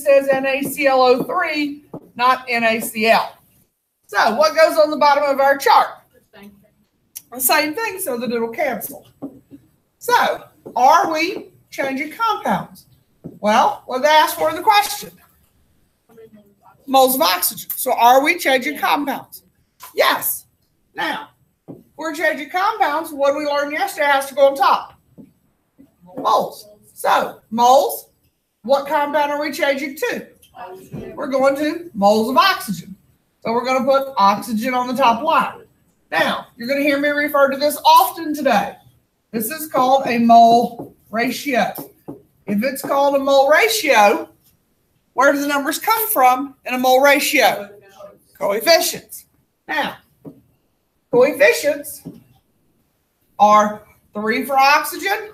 says NaClO3, not NaCl. So what goes on the bottom of our chart? The same thing, so that it'll cancel. So, are we changing compounds? Well, what they asked for in the question? Moles of oxygen. So, are we changing compounds? Yes. Now, we're changing compounds. What we learned yesterday has to go on top. Moles. So, moles, what compound are we changing to? We're going to moles of oxygen. So, we're going to put oxygen on the top line. Now, you're going to hear me refer to this often today. This is called a mole ratio. If it's called a mole ratio, where do the numbers come from in a mole ratio? Coefficients. Now, coefficients are 3 for oxygen,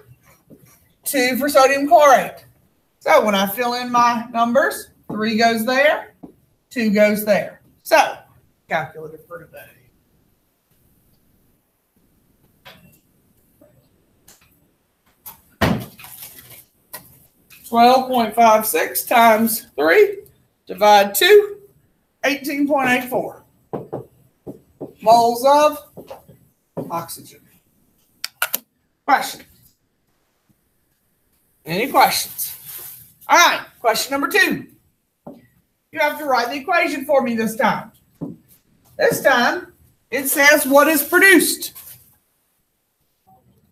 2 for sodium chlorate. So when I fill in my numbers, 3 goes there, 2 goes there. So, calculator for today. 12.56 times 3, divide 2, 18.84 moles of oxygen. Question? Any questions? All right, question number 2. You have to write the equation for me this time. This time, it says what is produced?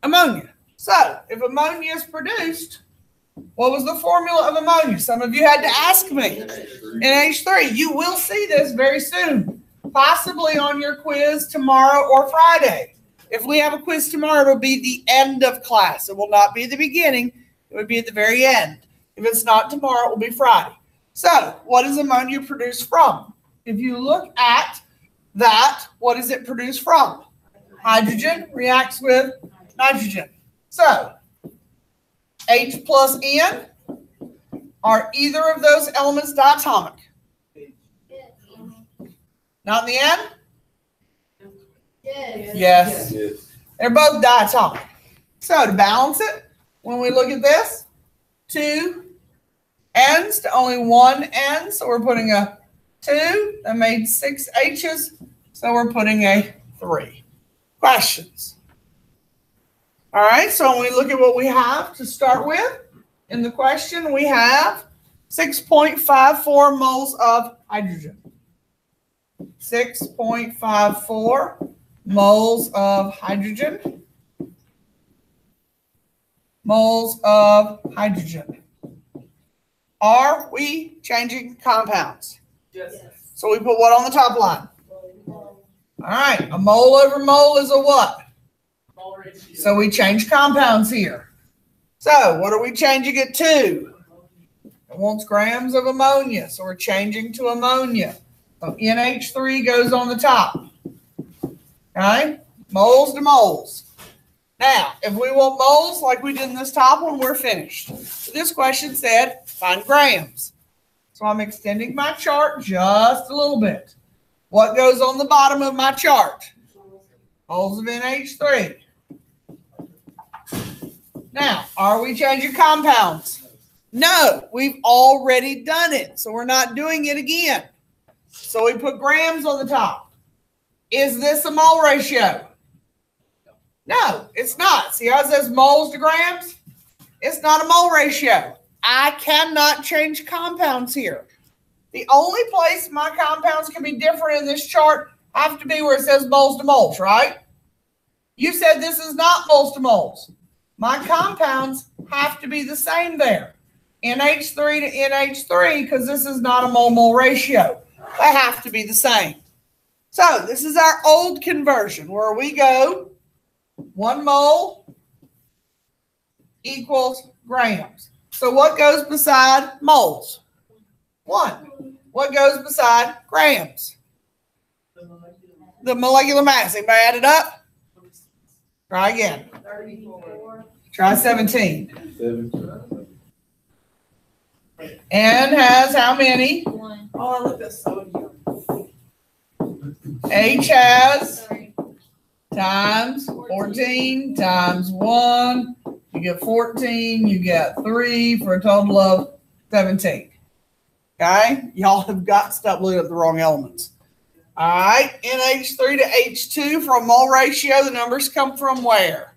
Ammonia. So, if ammonia is produced, what was the formula of ammonia? Some of you had to ask me. NH3. You will see this very soon, possibly on your quiz tomorrow or Friday. If we have a quiz tomorrow, it will be the end of class. It will not be the beginning. It would be at the very end. If it's not tomorrow, it will be Friday. So, what is ammonia produced from? If you look at that, what is it produced from? Hydrogen reacts with nitrogen. So, H plus N, are either of those elements diatomic? Not in the end? Yes. They're both diatomic. So to balance it, when we look at this, 2 N's to only 1 N, so we're putting a 2. That made 6 H's, so we're putting a 3. Questions? All right, so when we look at what we have to start with, in the question, we have 6.54 moles of hydrogen. 6.54 moles of hydrogen. Moles of hydrogen. Are we changing compounds? Yes. So we put what on the top line? All right, a mole over mole is a what? So we change compounds here. So what are we changing it to? It wants grams of ammonia, so we're changing to ammonia. So NH3 goes on the top. Okay? Moles to moles. Now, if we want moles like we did in this top one, we're finished. So this question said, find grams. So I'm extending my chart just a little bit. What goes on the bottom of my chart? Moles of NH3. Now, are we changing compounds? No, we've already done it, so we're not doing it again. So we put grams on the top. Is this a mole ratio? No, it's not. See how it says moles to grams? It's not a mole ratio. I cannot change compounds here. The only place my compounds can be different in this chart have to be where it says moles to moles, right? You said this is not moles to moles. My compounds have to be the same there. NH3 to NH3, because this is not a mole-mole ratio. They have to be the same. So this is our old conversion where we go 1 mole equals grams. So what goes beside moles? 1. What goes beside grams? The molecular mass. Anybody add it up? Try again. 34. Try 17. N has how many? 1. Oh, look at sodium. H has times 14 times 1. You get 14. You get 3 for a total of 17. Okay, y'all have got to stop looking at the wrong elements. All right, NH3 to H2 for a mole ratio, the numbers come from where?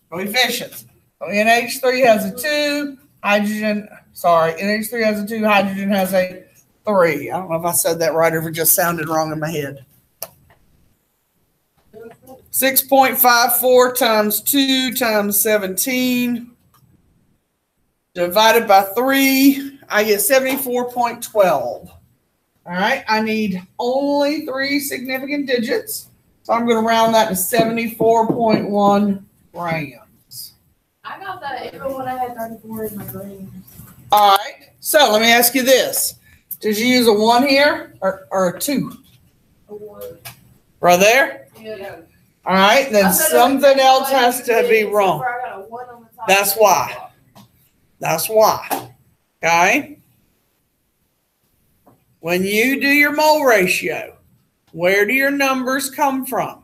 Coefficients. So NH3 has a 2, NH3 has a 2, hydrogen has a 3. I don't know if I said that right or if it just sounded wrong in my head. 6.54 times 2 times 17 divided by 3, I get 74.12. All right, I need only 3 significant digits, so I'm going to round that to 74.1 grams. I got that even when I had 34 in my grams. All right, so let me ask you this. Did you use a 1 here or a 2? A 1. Right there? Yeah. All right, then something else has to be wrong. That's why. That's why. Okay? When you do your mole ratio, where do your numbers come from?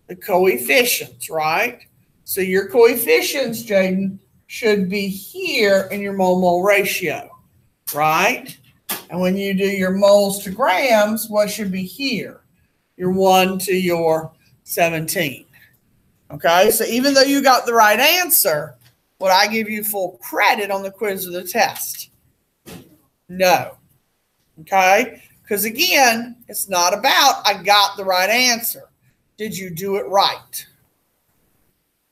The coefficients, right? So your coefficients, Jaden, should be here in your mole ratio, right? And when you do your moles to grams, what should be here? Your 1 to your 17. Okay, so even though you got the right answer, would I give you full credit on the quiz or the test? No. Okay, because again, it's not about I got the right answer. Did you do it right?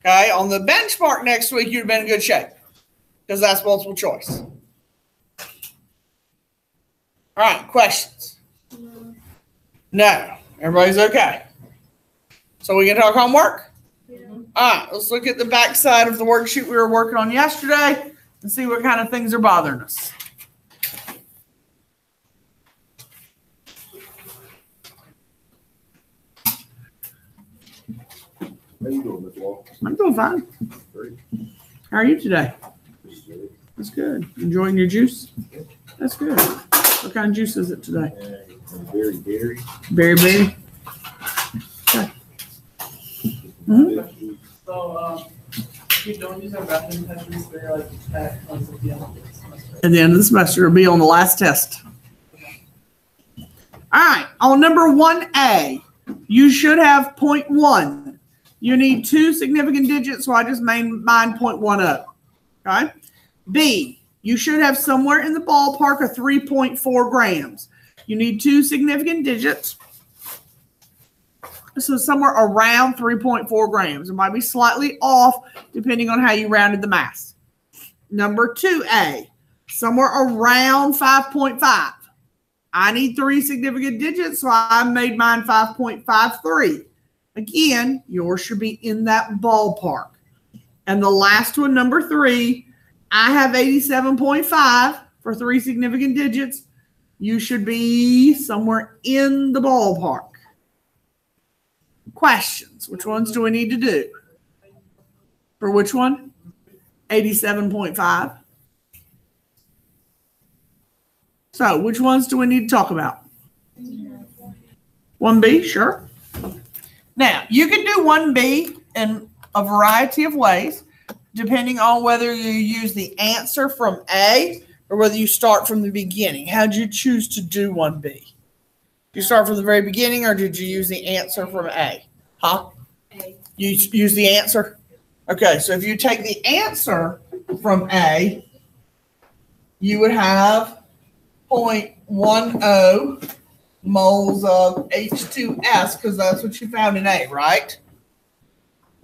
Okay, on the benchmark next week, you'd have been in good shape because that's multiple choice. All right, questions? No. Everybody's okay? So we can talk homework? Yeah. All right, let's look at the back side of the worksheet we were working on yesterday and see what kind of things are bothering us. How you doing, Ms. Walker? I'm doing fine. Great. How are you today? That's good. Enjoying your juice? That's good. What kind of juice is it today? Berry. Berry. Okay. Mm-hmm. So, you don't use our bathroom tests, they're like at the end of the semester. At the end of the semester, it'll be on the last test. All right, on number 1A, you should have 0.1. You need 2 significant digits, so I just made mine 0.10. Okay? B, you should have somewhere in the ballpark of 3.4 grams. You need 2 significant digits. So somewhere around 3.4 grams. It might be slightly off depending on how you rounded the mass. Number 2A, somewhere around 5.5. I need 3 significant digits, so I made mine 5.53. Again, yours should be in that ballpark. And the last one, number 3, I have 87.5 for 3 significant digits. You should be somewhere in the ballpark. Questions. Which ones do we need to do? For which one? 87.5. So which ones do we need to talk about? 1B, sure. Now, you can do 1B in a variety of ways, depending on whether you use the answer from A or whether you start from the beginning. How did you choose to do 1B? Did you start from the very beginning or did you use the answer from A? Huh? A. You use the answer? Okay, so if you take the answer from A, you would have 0.10 moles of H2S because that's what you found in A, right?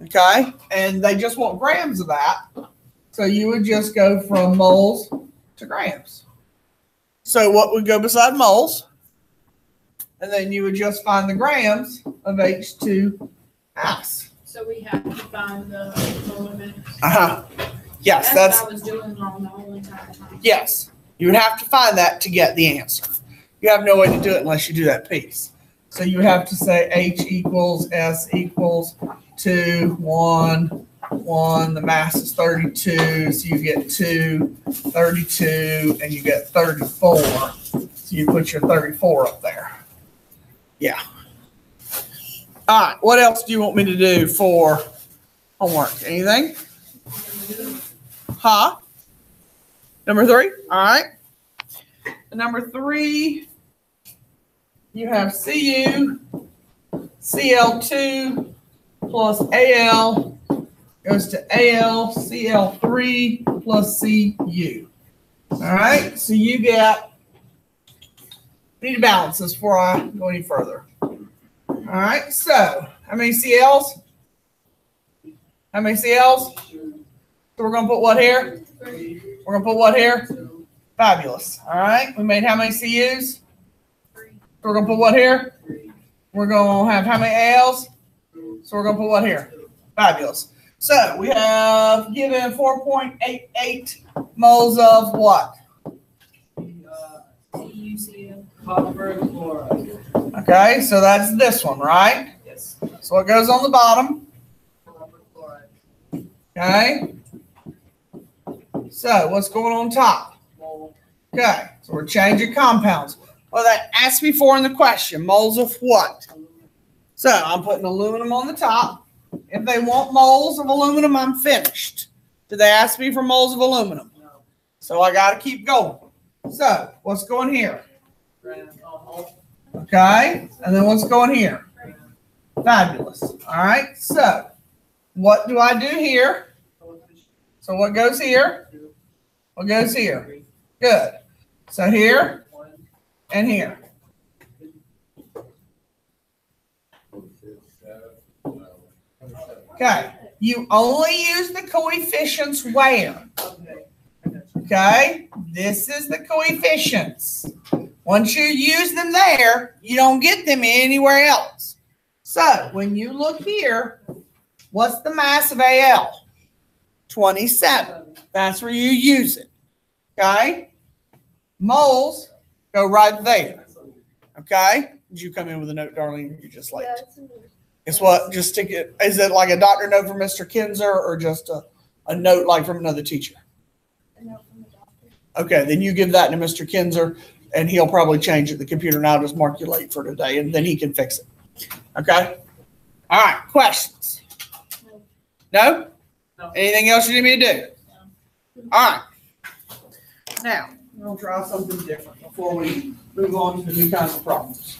Okay, and they just want grams of that. So you would just go from moles to grams. So what would go beside moles? And then you would just find the grams of H2S. So we have to find the limit. Yes, that's what I was doing wrong the whole entire time. Yes, you would have to find that to get the answer. You have no way to do it unless you do that piece. So you would have to say H equals S equals 2, 1, 1. The mass is 32, so you get 2, 32, and you get 34. So you put your 34 up there. Yeah. All right. What else do you want me to do for homework? Anything? Huh? Number 3. All right. And number 3, you have Cu, Cl2 plus Al goes to Al, Cl3 plus Cu. All right. So you get, need to balance this before I go any further. All right. So how many Cl's? How many Cl's? So we're going to put what here? We're going to put what here? Fabulous. All right. We made how many Cus? So we're going to put what here? We're going to have how many Als? So we're going to put what here? Fabulous. So we have given 4.88 moles of what? Copper chloride. Okay. So that's this one, right? Yes. So what goes on the bottom? Copper chloride. Okay. So what's going on top? Mole. Okay, so we're changing compounds. Well, that asked me for in the question, moles of what? So I'm putting aluminum on the top. If they want moles of aluminum, I'm finished. Did they ask me for moles of aluminum? No. So I got to keep going. So what's going here? Mole. Okay, and then what's going here? Fabulous. All right, so what do I do here? So what goes here? What goes here? Good. So here and here. Okay. You only use the coefficients where? Okay. This is the coefficients. Once you use them there, you don't get them anywhere else. So when you look here, what's the mass of Al? 27. That's where you use it. Okay? Moles go right there. Okay? Did you come in with a note, Darlene? You're just late. Guess what? Just stick it. Is it like a doctor note from Mr. Kinzer or just a note like from another teacher? A note from the doctor. Okay, then you give that to Mr. Kinzer and he'll probably change it. The computer and I'll just mark you late for today and then he can fix it. Okay? All right. Questions? No? No. Anything else you need me to do? No. All right. Now, we'll try something different before we move on to the new kinds of problems.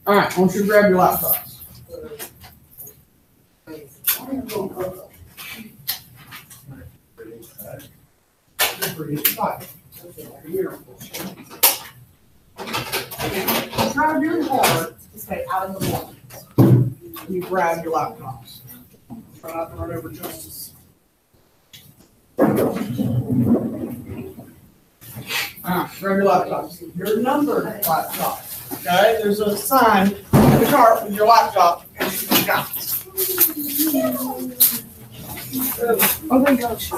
All right. I want you to grab your laptops. Try really hard to stay out of the water. You grab your laptops. Try not to run over justice. Grab your laptops. Your numbered laptops. Okay, there's a sign in the cart with your laptop and you got it. Oh my gosh.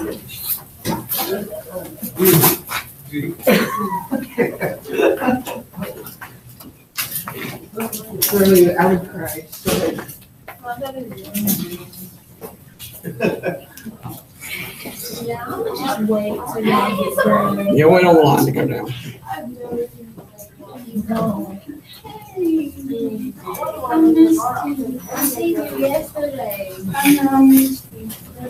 Really, I would cry. Yeah, I'm gonna just wait till y'all get done. Yeah, wait on the line to go down. I missed you. I seen you yesterday. I know I missed you. I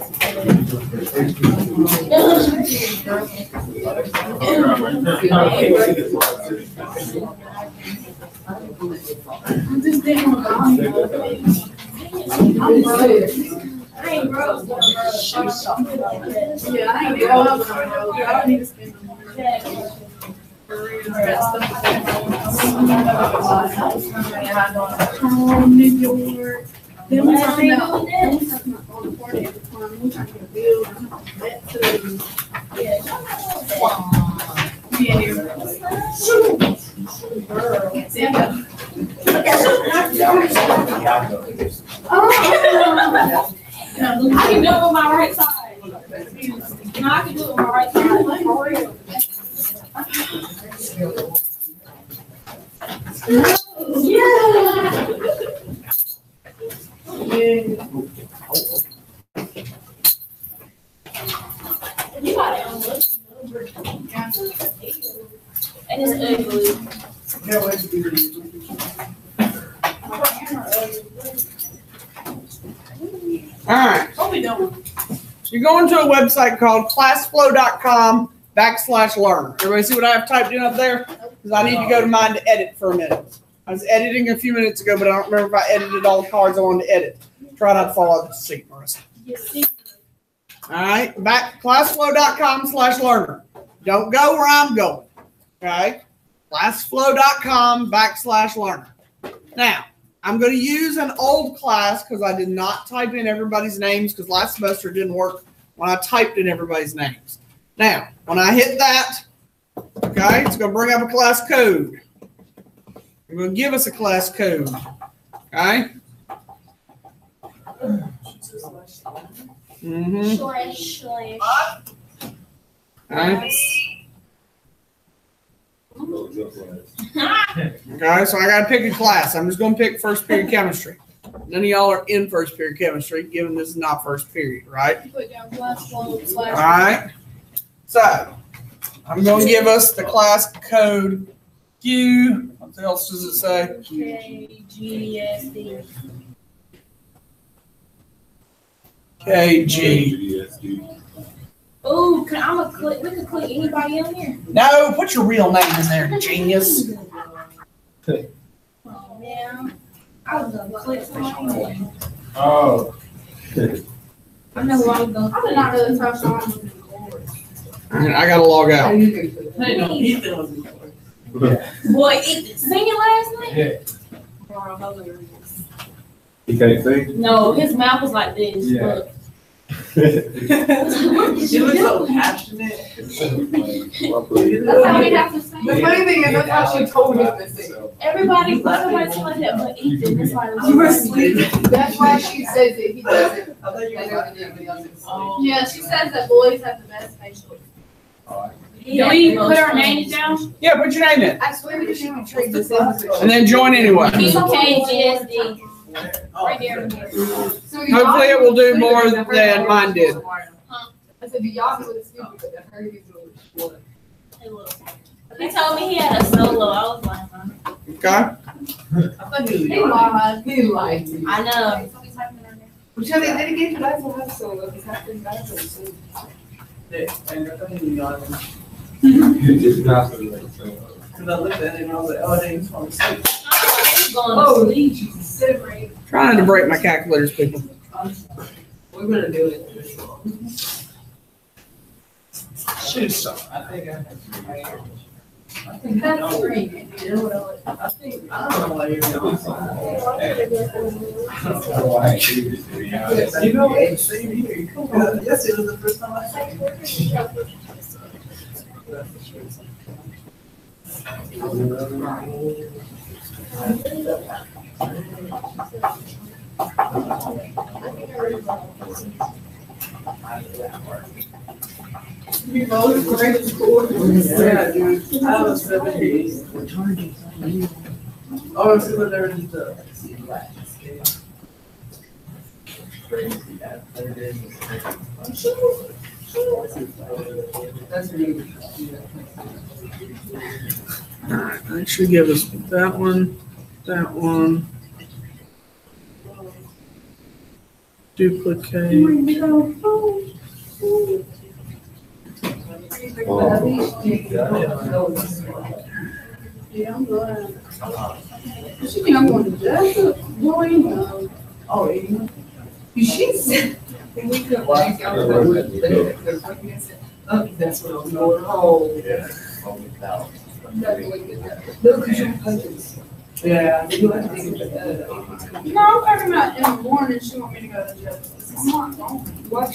just didn't want to. I'm broke. I ain't broke. Yeah, I ain't broke. I don't need to spend no money. New York. Then we talking about on the party at the time. We trying to get a bill. That too. Yeah. Be in here. Girl. Yeah. I can do it with my right side. No, I can do it with my right side. For real. You got it on look. And it's ugly. All right. What we doing? You're going to a website called classflow.com /learner. Everybody see what I have typed in up there? Because I need to go to mine to edit for a minute. I was editing a few minutes ago, but I don't remember if I edited all the cards I wanted to edit. Try not to fall out of the seat, Marissa. All right, back to classflow.com/learner. Don't go where I'm going. Okay, classflow.com/learner. Now, I'm going to use an old class because I did not type in everybody's names because last semester it didn't work when I typed in everybody's names. Now, when I hit that, okay, it's going to bring up a class code. I'm going to give us a class code. Okay? Mm-hmm. Slash. All right. Okay, so I got to pick a class. I'm just going to pick first period chemistry. None of y'all are in first period chemistry, given this is not first period, right? Put down /flow/ All right. So I'm going to give us the class code Q. What else does it say? KGSD. KG. Oh, I'm gonna click. We can click anybody on here. No, put your real name in there, genius. Oh man, I was gonna click somebody. Oh. I know who I was gonna. I did not know the first one. All right, I got to log out. Hey, no, Ethan was in court. Boy, singing last night? Yeah. Bro, hilarious. He can't sing? No, his mouth was like this. Yeah. Look. She was so passionate. That's how we have to sing. The funny thing is, that's how she told us to sing. Everybody, everybody's like that, but Ethan, that's why You were sleeping. That's why she says it. He doesn't. I thought you Better were than everybody else. Yeah, she says that boys have the best facial. Yeah. Do we put our names down? Yeah, put your name in. I swear we should be trading this in. And then join anyway. KGSD. Oh, Right there. Hopefully it will do more than mine did. I said, do y'all do it stupid, but I heard he's doing it. He told me he had a solo. I was like, huh? Okay. I thought he He lied. He lied to you. I know. But you know, they dedicated to us on her solo. It's happening back to us. And I thought he was yawning. It's not so like so. Because I looked at it and I was like, oh, they just want to sleep. He's going Oh, to sleep. Jesus. Celebrate. Trying to break my calculators, people. We're gonna do it. Shoot, so I think I think That's no. great. You know what I think I don't know why you're doing You know, same here. Yes, it was the first time I saw you. We both great at school. Yeah, dude. I was 17. Oh, so there was the. That's really. All right, that should give us that one, that one. Duplicate. Yeah, I'm glad. She think I'm going to jail. Boy, no. Oh, yeah. She said. We could like, I was like, that's what I'm going home. No, because you're punches. Yeah. You have to think about that. No, I'm talking about in the morning, she want me to go to jail. I'm not going. What?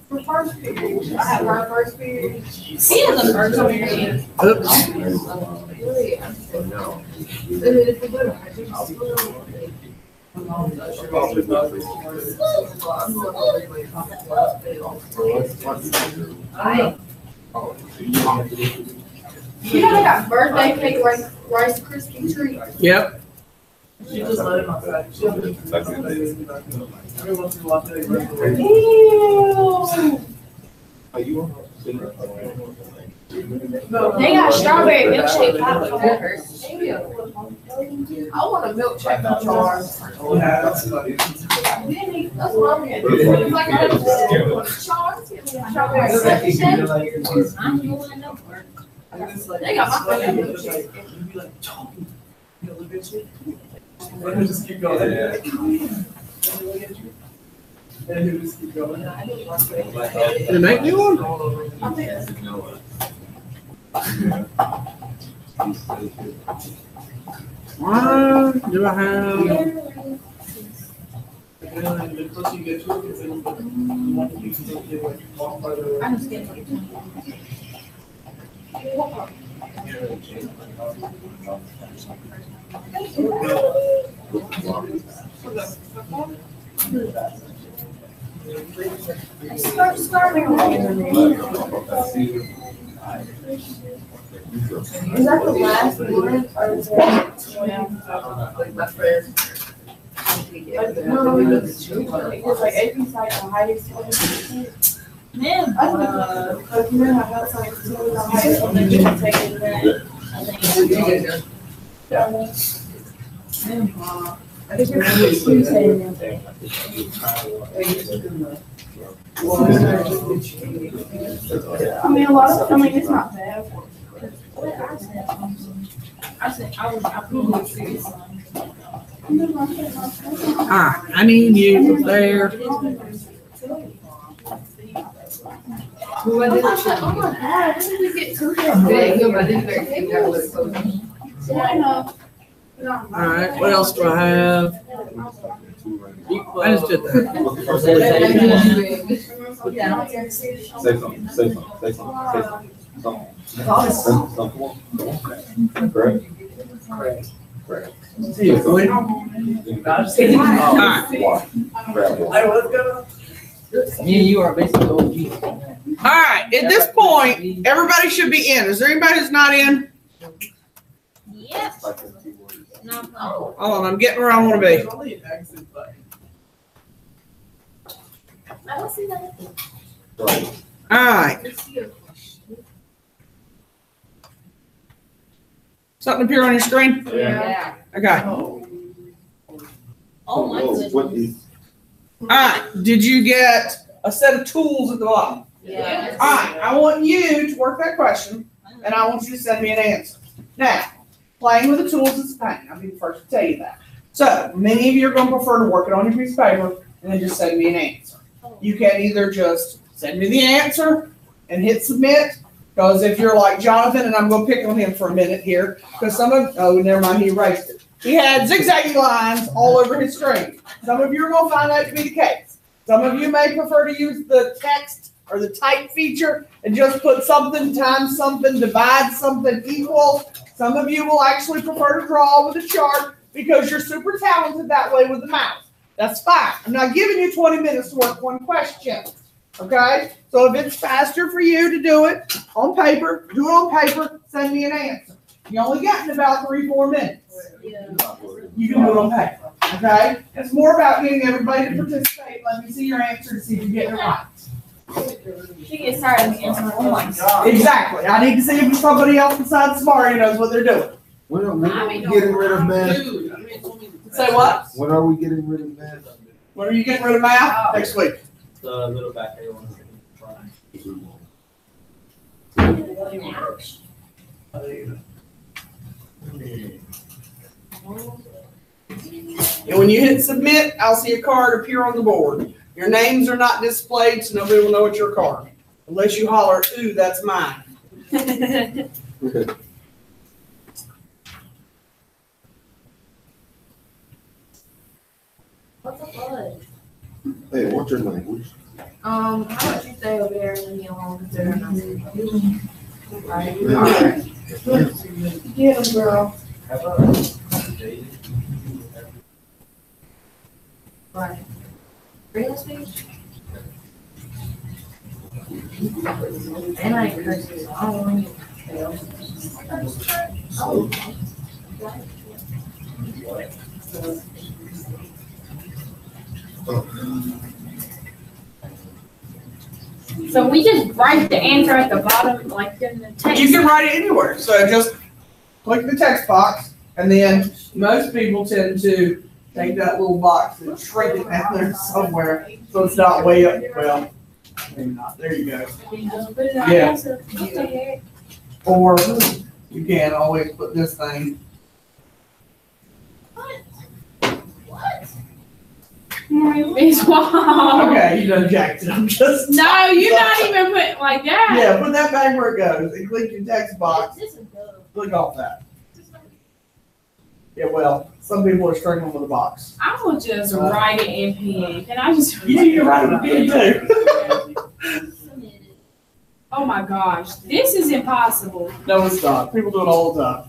For first period. I have my first period. He has a first period. Oops. Really? And then if we go to her, she's still You know they got birthday cake, Rice Krispie treat. Yep. She just let him outside. She don't even. Every once in a while, they go. Ew. Are you They got strawberry milkshake pop. That hurts. I want a milkshake from Charles. Oh, yeah, that's funny. That's what I'm getting. It's like a Charles. And it's like, They got my it's phone. like, you'd be like, Tony, you know, look at you. And he'll just keep going. Yeah. And he'll look at you. And he'll just keep going. Did it make me one? Do I have? And then the closer you get to it, it's like, the more you can get like, walk farther away. I'm just kidding. Is that the last one or is Like my friend. it's like AP's like the highest one? Man, I think like, you know how health science is the highest one, they just take it there. I think it's Tuesday now. I mean, a lot of, I mean, it's not bad. I probably serious. I need you up there. Oh my God, when did we get to I know. All right, what else do I have? I just did that. Say something, say something, say something, say something. Correct? Correct. See you, Floyd. No, I'm just kidding. All right. Grab one. I was gonna. Me and you are basically OGs. All right, at this point, everybody should be in. Is there anybody who's not in? Yes. No. Hold on, I'm getting where I want to be. There's only an exit button. I don't see that. Right. All right, something appear on your screen? Yeah. Okay. Oh. Oh my goodness. What is? All right, did you get a set of tools at the bottom? Yeah. All right, I want you to work that question, and I want you to send me an answer. Now, playing with the tools is a pain. I'll be the first to tell you that. So, many of you are going to prefer to work it on your piece of paper and then just send me an answer. You can either just send me the answer and hit submit, because if you're like Jonathan, and I'm going to pick on him for a minute here, because oh, never mind, he erased it. He had zigzaggy lines all over his screen. Some of you are going to find that to be the case. Some of you may prefer to use the text or the type feature and just put something times something, divide something equal. Some of you will actually prefer to draw with a chart because you're super talented that way with the mouse. That's fine. I'm not giving you 20 minutes to work one question. Okay? So if it's faster for you to do it on paper, do it on paper, send me an answer. You only got in about 3-4 minutes. You can do it on paper. Okay? It's more about getting everybody to participate. Let me see your answer to see if you're getting it right. She gets tired of answering. Oh my God. Exactly. I need to see if somebody else besides Samari knows what they're doing. When are we getting rid of math? Say what? When are we getting rid of math? When are you getting rid of math? Next week. The little back there one. And when you hit submit, I'll see a card appear on the board. Your names are not displayed, so nobody will know it's your card. Unless you holler, ooh, that's mine. What's up, bud? Hey, what's your language? How about you stay over there and leave me alone there? Get him, girl. Right. Real speech? And I ain't cursing, so I don't want So we just write the answer at the bottom, like in the text. You can write it anywhere. So just click the text box, and then most people tend to take that little box and shrink it down there somewhere so it's not way up. Well, Maybe not. There you go. Put it on Yeah. answer. Okay. Or you can always put this thing. It's wow. Okay, you done jacked it. I'm just. No, you're not even putting like that. Yeah, put that back where it goes and click your text box. Click off that. Yeah, well, some people are struggling with a box. I will just write it in pen. Can I just? Yeah, you're right with me too. Oh my gosh, this is impossible. No, it's not. People do it all the time.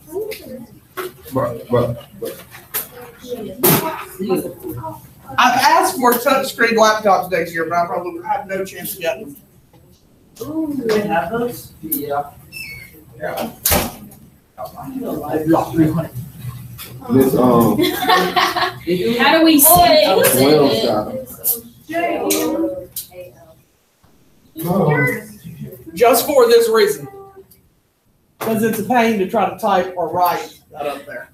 Bro. I've asked for touchscreen laptops next year, but I probably have no chance of getting them. Do they have those? Yeah. Miss, How do we say? well shot. Just for this reason. Because it's a pain to try to type or write that up there.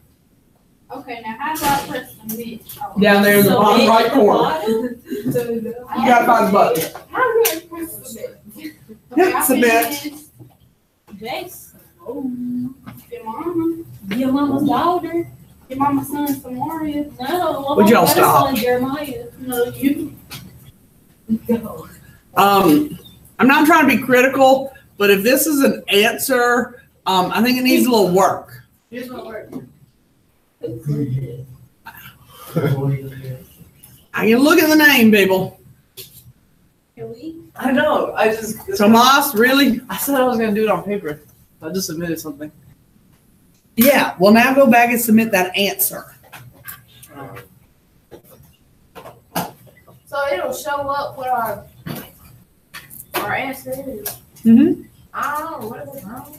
Okay, now how do I press the mid? Down there in the bottom right corner. You You gotta find the button. How do I press the mid? Hit submit. Jace. Oh. Your mama. Your mama's daughter. Your mama's son, Samaria. No. Would y'all stop? Jeremiah. No, you. Go. I'm not trying to be critical, but if this is an answer, I think it needs a little work. Here's my work. I can look at the name, people. Can we? I know. I just. Tomas, really? I said I was gonna do it on paper. I just submitted something. Yeah, well now go back and submit that answer. So it'll show up what our answer is. Mm-hmm. I don't know what it was.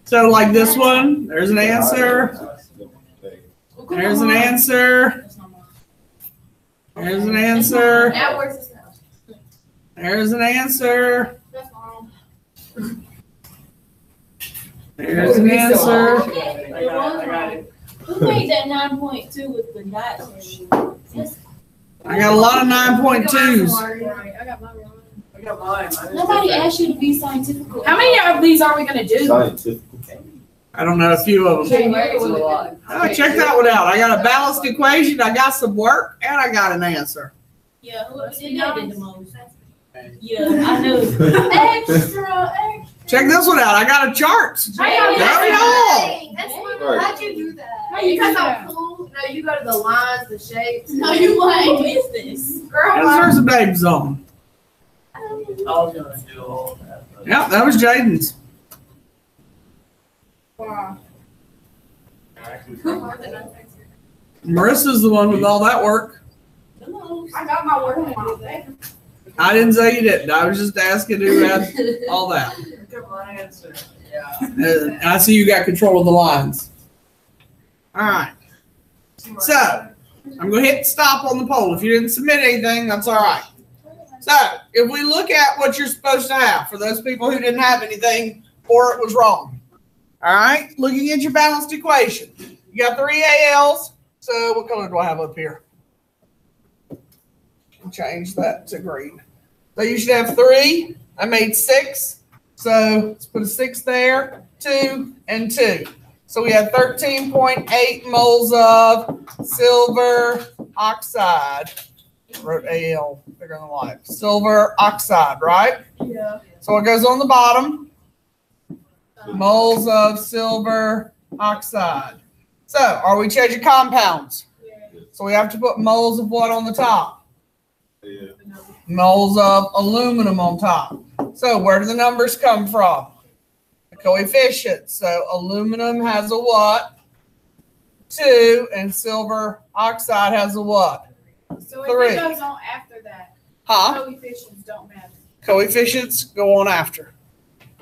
So like this one, there's an answer. There's an answer. There's an answer. Now where's this now? There's an answer. That's wrong. There's an answer. I got it. Who made that 9.2 with the dots? I got a lot of 9.2s. Right, I got mine wrong. I got mine. Nobody asked you to be scientific. How many of these are we gonna do? Scientific. I don't know, a few of them. It's a lot. Oh, check that one out. I got a balanced equation, I got some work, and I got an answer. Yeah, whoever did that did the most. Yeah, I know. Extra. Check this one out. I got a chart. There we go. That's Right. how'd you do that? How you do Because that? I'm cool. No, you go to the lines, the shapes. No, you Who ain't. is this? Girl, There's a names on. I was gonna do all that. but- Yeah, that was Jaden's. Wow. Marissa's the one with all that work. I got my work on. I didn't say you didn't. I was just asking who had all that. Look at my answer. Yeah. And I see you got control of the lines. All right. So, I'm going to hit stop on the poll. If you didn't submit anything, that's all right. So, if we look at what you're supposed to have for those people who didn't have anything or it was wrong. All right, looking at your balanced equation. You got 3 ALs. So, what color do I have up here? Change that to green. So, you should have 3. I made 6. So, let's put a 6 there, 2, and 2. So, we have 13.8 moles of silver oxide. Wrote AL, bigger than life. Silver oxide, right? Yeah. So what goes on the bottom? Moles of silver oxide. So are we changing compounds? So we have to put moles of what on the top? Yeah. Moles of aluminum on top. So where do the numbers come from? The coefficients. So aluminum has a what? 2, and silver oxide has a what? So 3. if it goes on after that, Huh? coefficients don't matter. Coefficients go on after.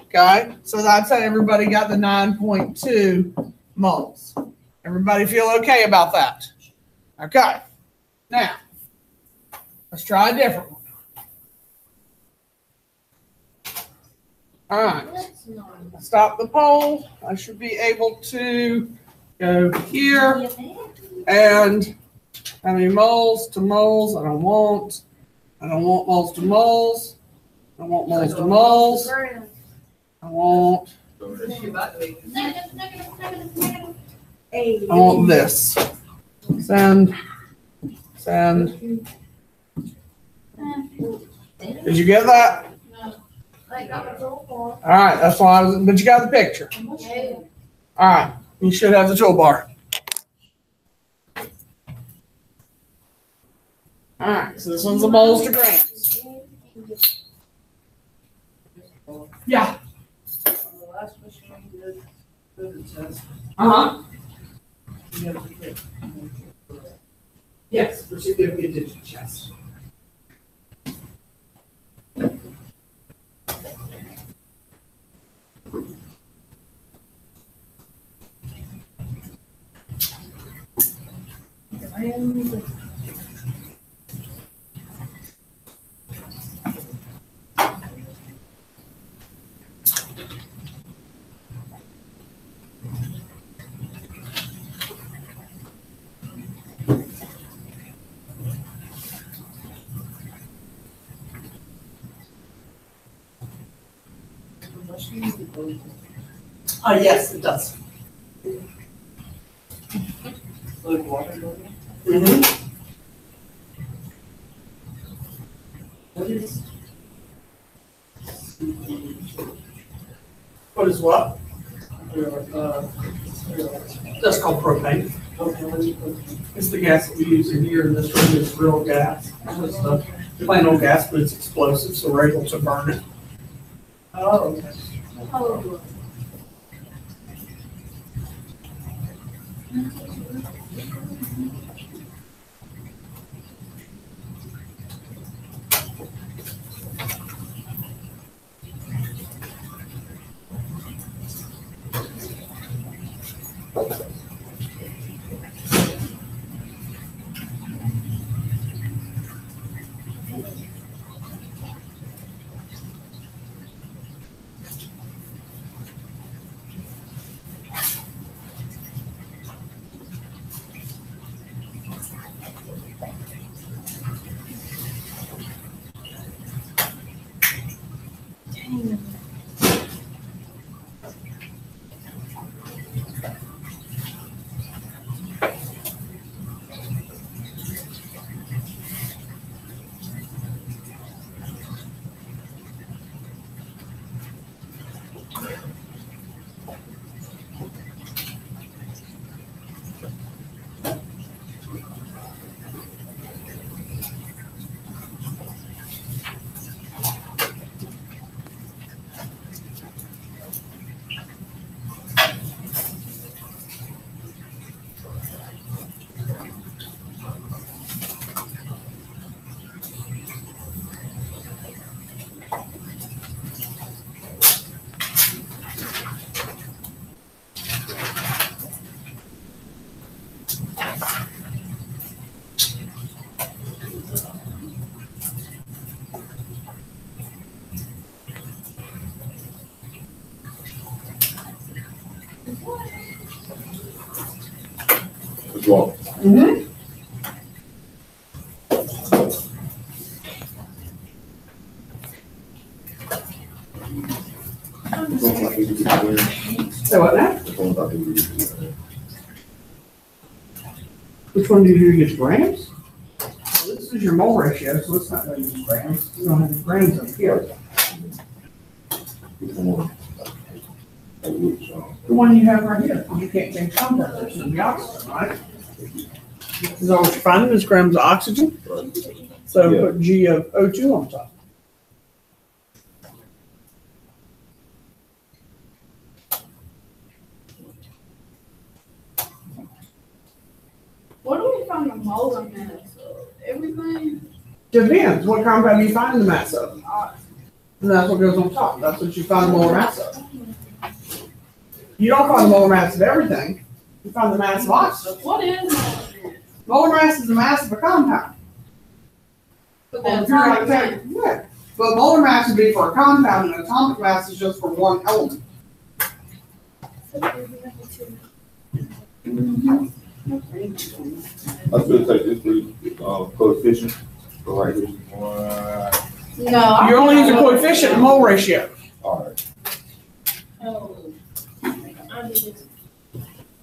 Okay, so that's how everybody got the 9.2 moles. Everybody feel okay about that? Okay, now let's try a different one. All right, stop the poll. I should be able to go here and how many moles to moles? I don't want moles to moles. I want moles to moles. I want, I want this. Send. Did you get that? All right, that's why but you got the picture. All right, you should have the toolbar. All right, so this one's the moles to grams. Yeah. On the last machine we did the test, Uh-huh. you have to pick. Yes, for significant digit chest. Yes, it does. Like water going? Mm-hmm. What is what? That's called propane. It's the gas that we use in here in this room. It's real gas. It's the plain old gas, but it's explosive, so we're able to burn it. Oh, okay. What's wrong? Mm-hmm. So what now? Which one do you use, grams? Well, this is your mole ratio, so it's not going to use grams. You don't have any grams up here. The one you have right here. You can't change contact. It's the oxygen, right? Is that what you're finding is grams of oxygen? So Yeah. put G of O2 on top. What do we find the moles on that? So everything. Depends. What compound you find the mass of. And that's what goes on top. That's what you find the molar mass of. You don't find the molar mass of everything. You find the mass of oxygen. What is that? Molar mass is the mass of a compound. But Well, then if you're like that, yeah. But molar mass would be for a compound, and atomic mass is just for one element. I should take this for coefficient. So right here. 1, No. You're only using coefficient and mole ratio. All right.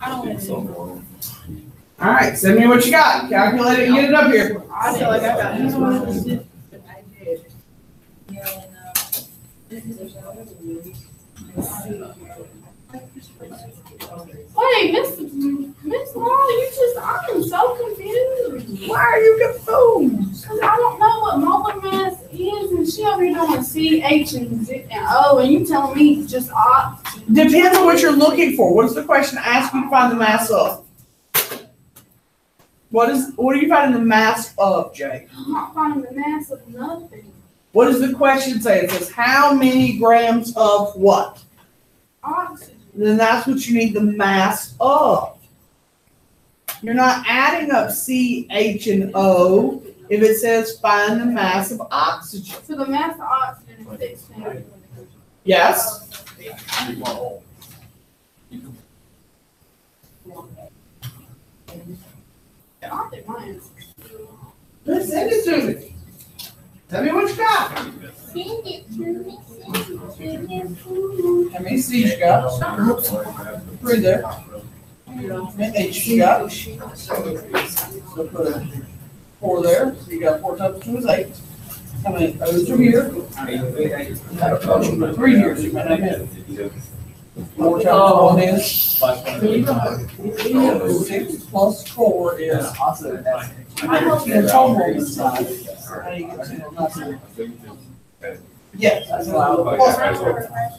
I don't So, know. All right, send me what you got. Calculate it and get it up here. I feel like I got this one. Wait, Miss Law, I'm so confused. Why are you confused? Cause I don't know what molar mass is, and she over here doing C, H, and Z, and O, and you telling me it's just ox. Depends on what you're looking for. What's the question asking you to find the mass of? What are you finding the mass of, Jay? I'm not finding the mass of nothing. What does the question say? It says how many grams of what? Oxygen. Then that's what you need the mass of. You're not adding up C, H, and O if it says find the mass of oxygen. So the mass of oxygen is 16. Yes? I think mine is. Let's send it to me. Tell me what you got. How many C's you got? 3 there. How many H you got? So put a 4 there. So you got 4 times 2 is 8. How many O's are here? 3 here. So you might not have 4 times 1 is 6 plus 4 is. I got 10 total on this side. How do you get 10 on that side? Yes, that's allowed.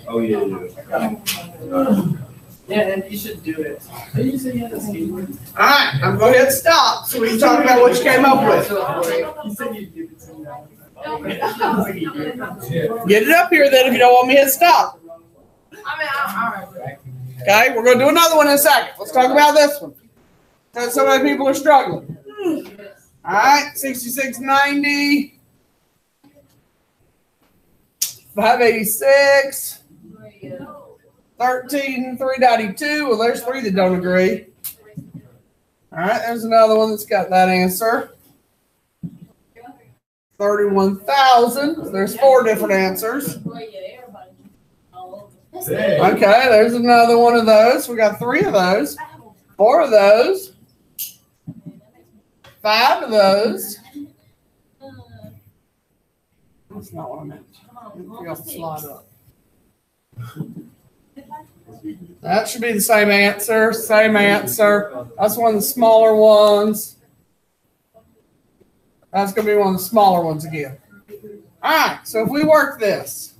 Oh, yeah. Yeah, and you should do it. Did you say you had a skateboard? All right, I'm going to hit stop so we can talk about what you came up with. You said you'd give it to me. Get it up here then if you don't want me to hit stop. All right. Okay, we're going to do another one in a second. Let's talk about this one. Because so many people are struggling. All right, 6690, 586, 13,392. Well, there's 3 that don't agree. All right, there's another one that's got that answer. 31,000. There's 4 different answers. Okay, there's another one of those. We got 3 of those, 4 of those, 5 of those. That's not what I meant. You got to slide up. That should be the same answer. Same answer. That's one of the smaller ones. That's going to be one of the smaller ones again. All right, so if we work this,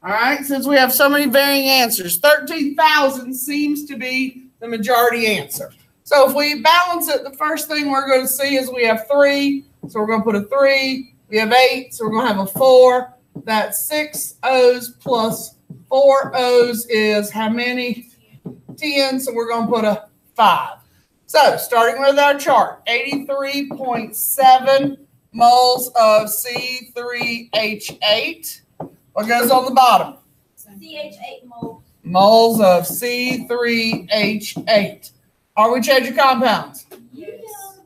all right, since we have so many varying answers, 13,000 seems to be the majority answer. So if we balance it, the first thing we're going to see is we have 3. So we're going to put a 3. We have 8. So we're going to have a 4. That's 6 O's plus 4 O's is how many? 10. So we're going to put a 5. So starting with our chart, 83.7 moles of C3H8. What goes on the bottom? CH8 moles. Moles of C3H8. Are we changing compounds? Yes.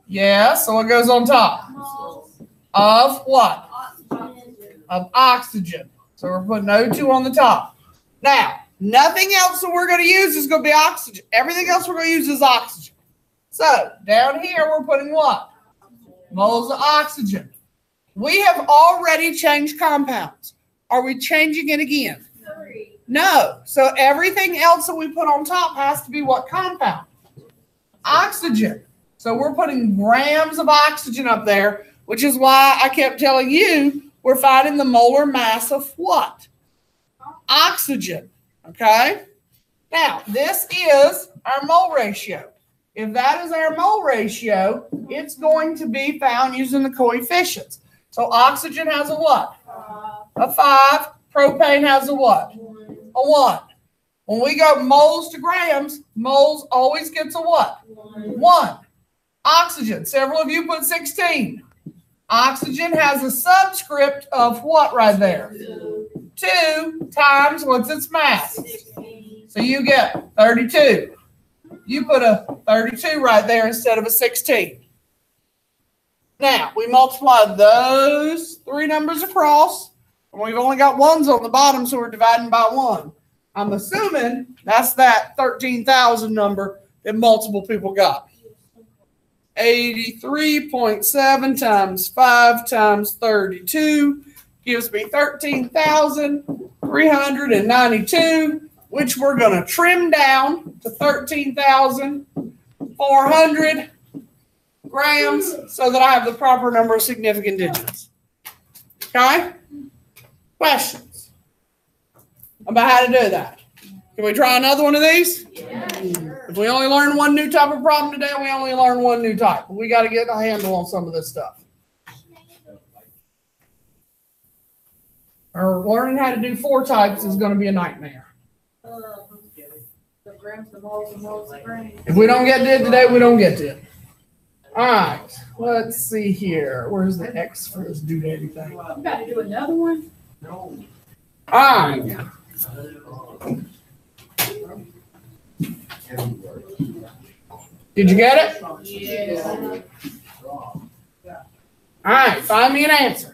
Yeah, so what goes on top? Moles. Of what? Oxygen. Of oxygen. So we're putting O2 on the top. Now, nothing else that we're going to use is going to be oxygen. Everything else we're going to use is oxygen. So down here, we're putting what? Moles of oxygen. We have already changed compounds. Are we changing it again? 3. No. So everything else that we put on top has to be what compound? Oxygen. So we're putting grams of oxygen up there, which is why I kept telling you we're finding the molar mass of what? Oxygen. Okay? Now, this is our mole ratio. If that is our mole ratio, it's going to be found using the coefficients. So oxygen has a what? A 5. Propane has a what? A 1. When we go moles to grams, moles always gets a what? 1. Oxygen. Several of you put 16. Oxygen has a subscript of what right there? 2 times what's its mass? So you get 32. You put a 32 right there instead of a 16. Now, we multiply those 3 numbers across. And we've only got ones on the bottom, so we're dividing by 1. I'm assuming that's that 13,000 number that multiple people got. 83.7 times 5 times 32 gives me 13,392, which we're going to trim down to 13,400 grams so that I have the proper number of significant digits. Okay? Questions about how to do that? Can we try another one of these? Yeah. If we only learn one new type of problem today, we only learn one new type. We got to get a handle on some of this stuff. Or learning how to do 4 types is going to be a nightmare. The grams, the moles, the grains. If we don't get to it today, we don't get to it. All right. Let's see here. Where's the X for this doodaddy thing? You got to do another one? No. All right. Did you get it? Yeah. All right. Find me an answer.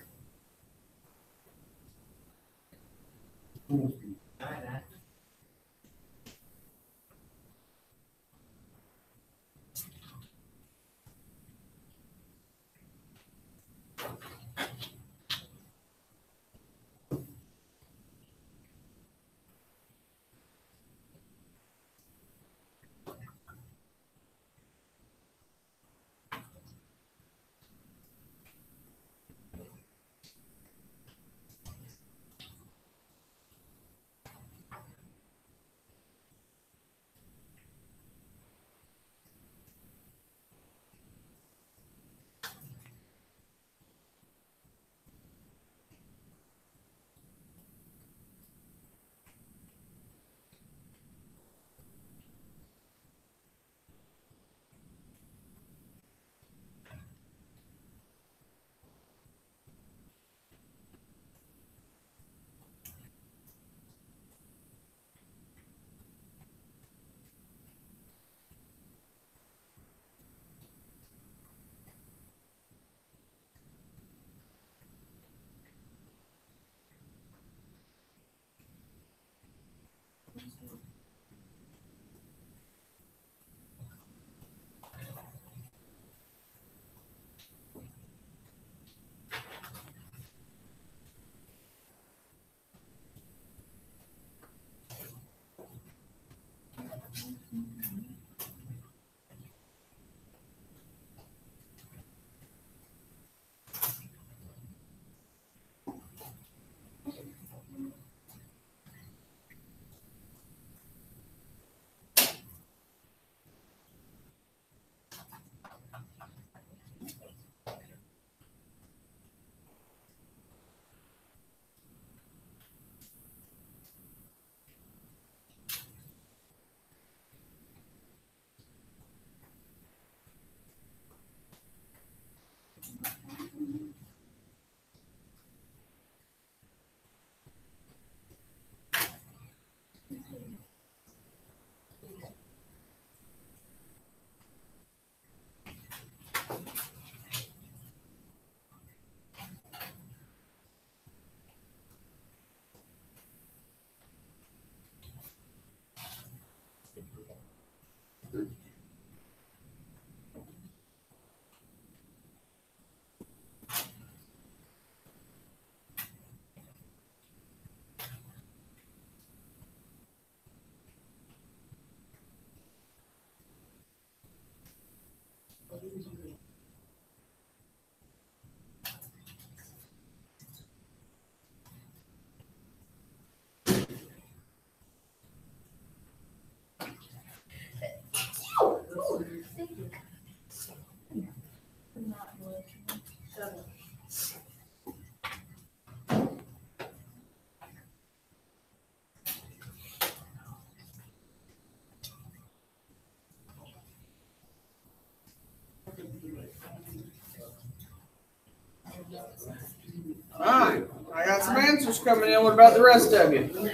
All right. I got some answers coming in. What about the rest of you?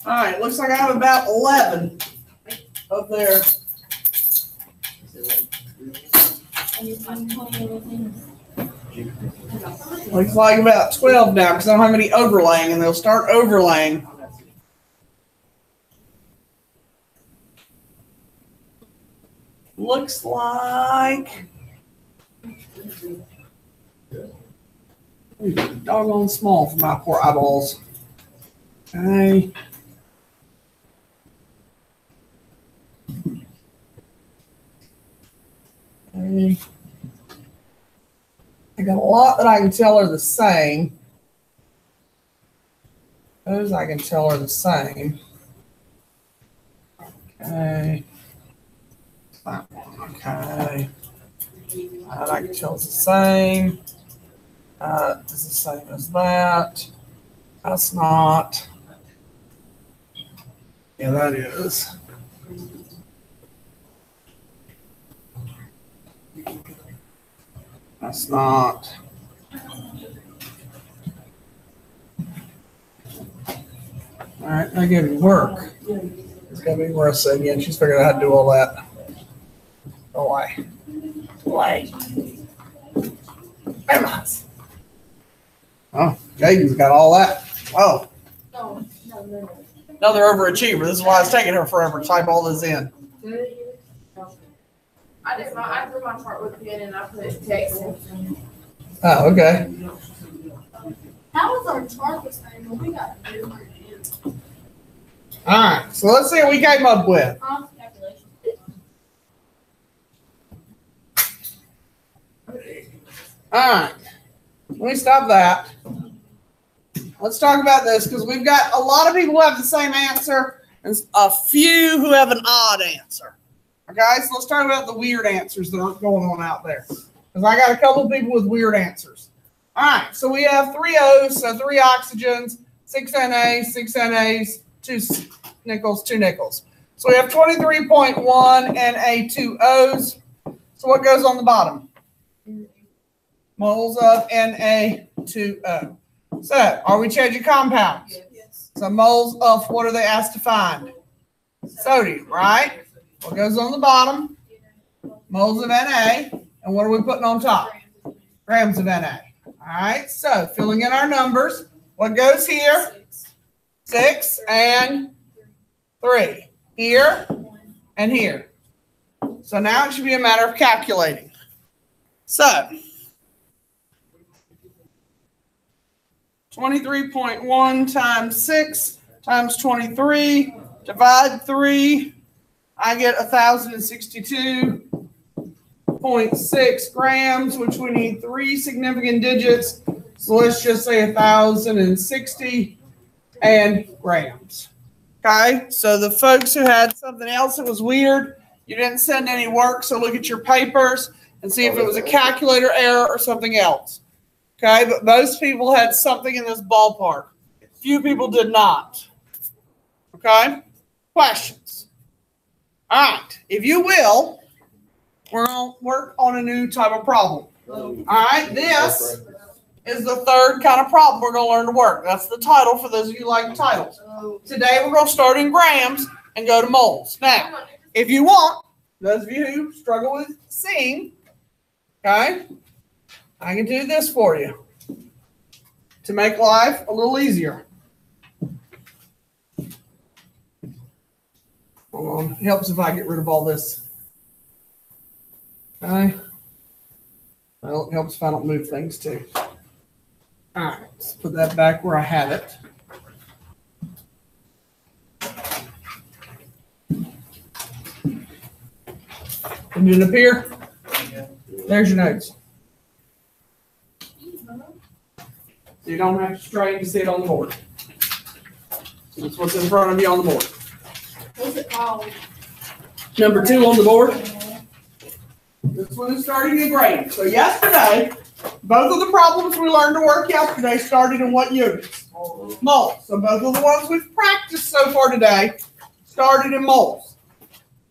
All right, looks like I have about 11 up there. Looks like about 12 now because I don't have any overlaying, and they'll start overlaying. Looks like doggone small for my poor eyeballs. Okay. Okay. I got a lot that I can tell are the same. Those I can tell are the same. Okay. That one, okay. That I can tell is the same. It's the same as that. That's not. Yeah, that is. That's not. All right, that gave me work. It's gonna be Marissa again. She's figured out how to do all that. Oh, why? Why? Oh, Jaden's got all that. Oh. Another overachiever. This is why it's taking her forever to type all this in. I drew my chart with pen and I put text in. Oh, okay. How was our chart the same? Well, we got different. All right, so let's see what we came up with. Calculation. All right, let me stop that. Let's talk about this because we've got a lot of people who have the same answer and a few who have an odd answer. Okay, so let's talk about the weird answers that are going on out there because I got a couple of people with weird answers. All right, so we have 3 O's, so 3 oxygens, 6 NAs, 6 NAs, 2 nickels, 2 nickels. So we have 23.1 Na2Os. So what goes on the bottom? Moles of Na2O. So are we changing compounds? Yes. So moles of what are they asked to find? Sodium, right? What goes on the bottom? Moles of Na. And what are we putting on top? Grams of Na. All right, so filling in our numbers. What goes here? 6 and 3. Here and here. So now it should be a matter of calculating. So 23.1 times 6 times 23, divide 3. I get 1,062.6 grams, which we need 3 significant digits. So let's just say 1,060 grams. Okay, so the folks who had something else that was weird, you didn't send any work, so look at your papers and see if it was a calculator error or something else. Okay, but most people had something in this ballpark. Few people did not. Okay, questions? All right, if you will, we're going to work on a new type of problem. All right, this is the third kind of problem we're going to learn to work. That's the title for those of you who like titles. Today we're going to start in grams and go to moles. Now, if you want, those of you who struggle with seeing, okay, I can do this for you to make life a little easier. Hold on. It helps if I get rid of all this. Okay. Well, it helps if I don't move things too. All right, let's put that back where I had it. Did it appear? There's your notes. So you don't have to strain to see it on the board. That's what's in front of you on the board. What's it called? Number 2 on the board. This one is starting in grade. So yesterday, both of the problems we learned to work yesterday started in what units? Moles. So both of the ones we've practiced so far today started in moles.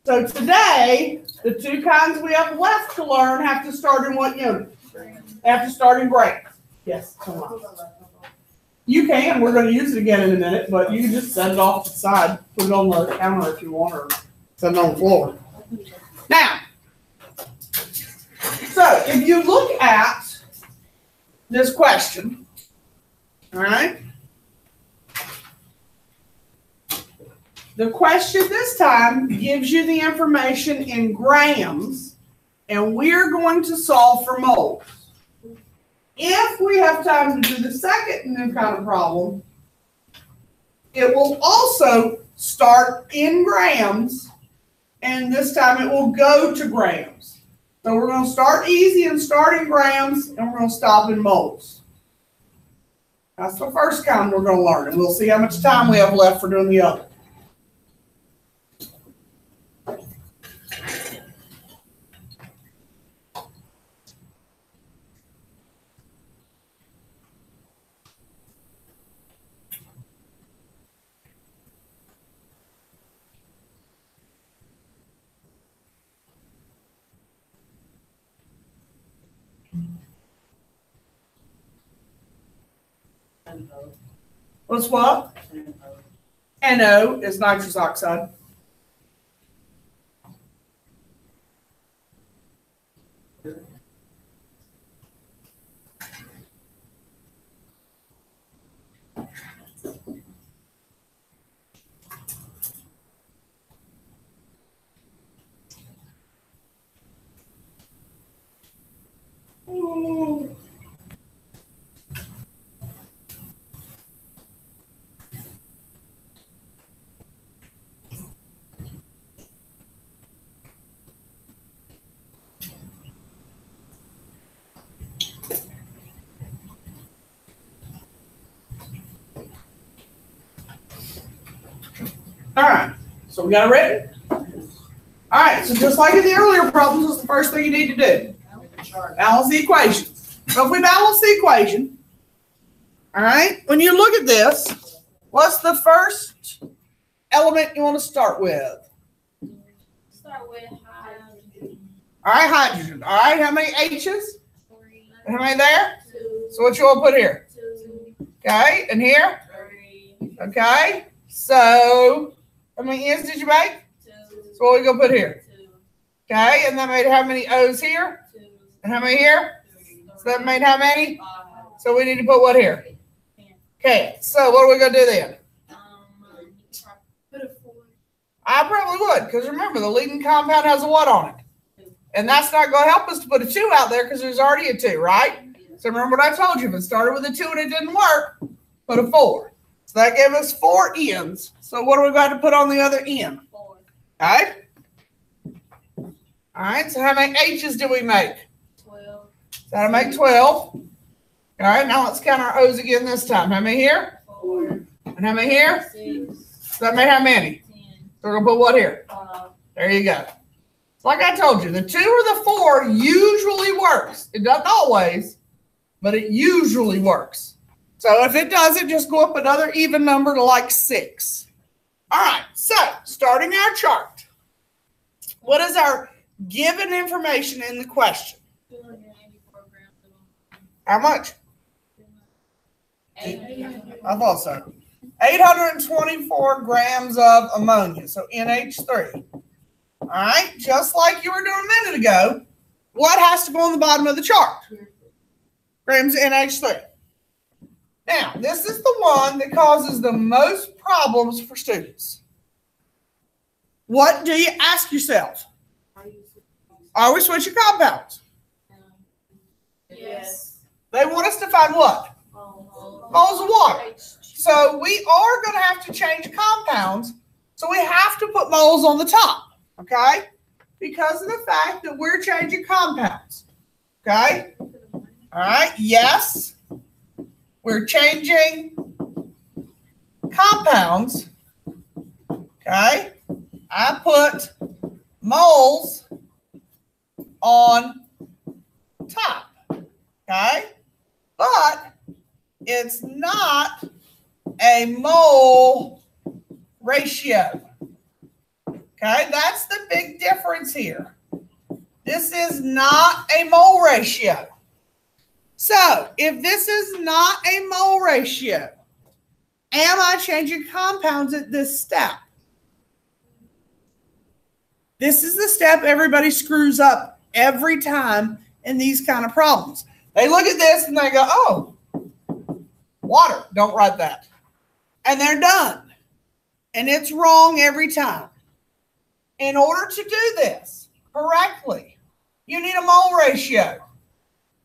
So today, the 2 kinds we have left to learn have to start in what unit? They have to start in grams. Yes, come on. You can. We're going to use it again in a minute, but you can just set it off to the side, put it on the counter if you want, or set it on the floor. Now, so if you look at this question, all right, the question this time gives you the information in grams, and we're going to solve for moles. If we have time to do the second new kind of problem, it will also start in grams, and this time it will go to grams. So we're going to start easy and start in grams, and we're going to stop in moles. That's the first kind we're going to learn, and we'll see how much time we have left for doing the other. What's what? NO is nitrous oxide. Ooh. All right, so we got it written? All right, so just like in the earlier problems, what's the first thing you need to do? Balance the equation. So if we balance the equation, all right, when you look at this, what's the first element you want to start with? Start with hydrogen. All right, hydrogen. All right, how many H's? 3. How many there? 2. So what you want to put here? 2. Okay, and here? 3. Okay, so how many N's did you make? 2. So what are we going to put here? 2. Okay, and that made how many O's here? 2. And how many here? 3. So that made how many? 5. So we need to put what here? 10. Okay, so what are we going to do then? Put a 4. I probably would, because remember, the leading compound has a what on it? And that's not going to help us to put a 2 out there because there's already a 2, right? So remember what I told you, if it started with a 2 and it didn't work, put a 4. So that gave us 4 N's. So what are we going to put on the other N? 4. Okay? All right, so how many H's do we make? 12. So that'll make 12. All right, now let's count our O's again this time. How many here? 4. And how many here? 6. So that made how many? 10. So we're going to put what here? 5. There you go. Like I told you, the 2 or the 4 usually works. It doesn't always, but it usually works. So if it doesn't, just go up another even number to like 6. All right, so starting our chart. What is our given information in the question? 284 grams of How much? ammonia. I thought so. 824 grams of ammonia, so NH3. All right, just like you were doing a minute ago, what has to go on the bottom of the chart? Grams of NH3. Now, this is the one that causes the most problems for students. What do you ask yourself? Are we switching compounds? Yes. They want us to find what? Moles of water. So we are going to have to change compounds. So we have to put moles on the top. Okay? Because of the fact that we're changing compounds. Okay? All right. Yes. we're changing compounds. Okay, I put moles on top. Okay, but it's not a mole ratio. Okay, that's the big difference here. This is not a mole ratio. So if this is not a mole ratio, am I changing compounds at this step? This is the step everybody screws up every time in these kind of problems. They look at this and they go, oh, water, don't write that. And they're done. And it's wrong every time. In order to do this correctly, you need a mole ratio.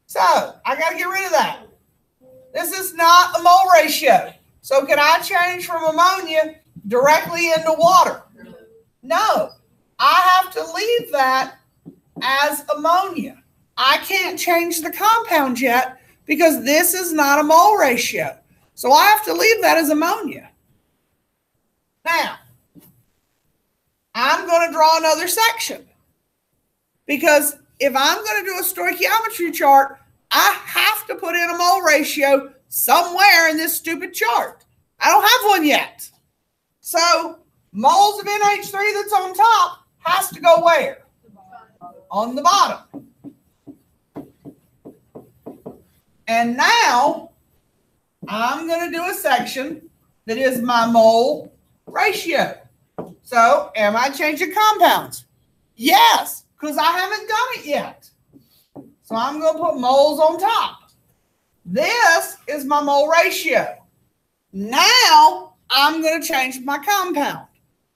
So I got to get rid of that. This is not a mole ratio. So can I change from ammonia directly into water? No. I have to leave that as ammonia. I can't change the compound yet because this is not a mole ratio. So I have to leave that as ammonia. Now, I'm going to draw another section because if I'm going to do a stoichiometry chart, I have to put in a mole ratio somewhere in this stupid chart. I don't have one yet. So moles of NH3 that's on top has to go where? On the bottom. And now I'm going to do a section that is my mole ratio. So am I changing compounds? Yes, because I haven't done it yet. So I'm going to put moles on top. This is my mole ratio. Now I'm going to change my compound.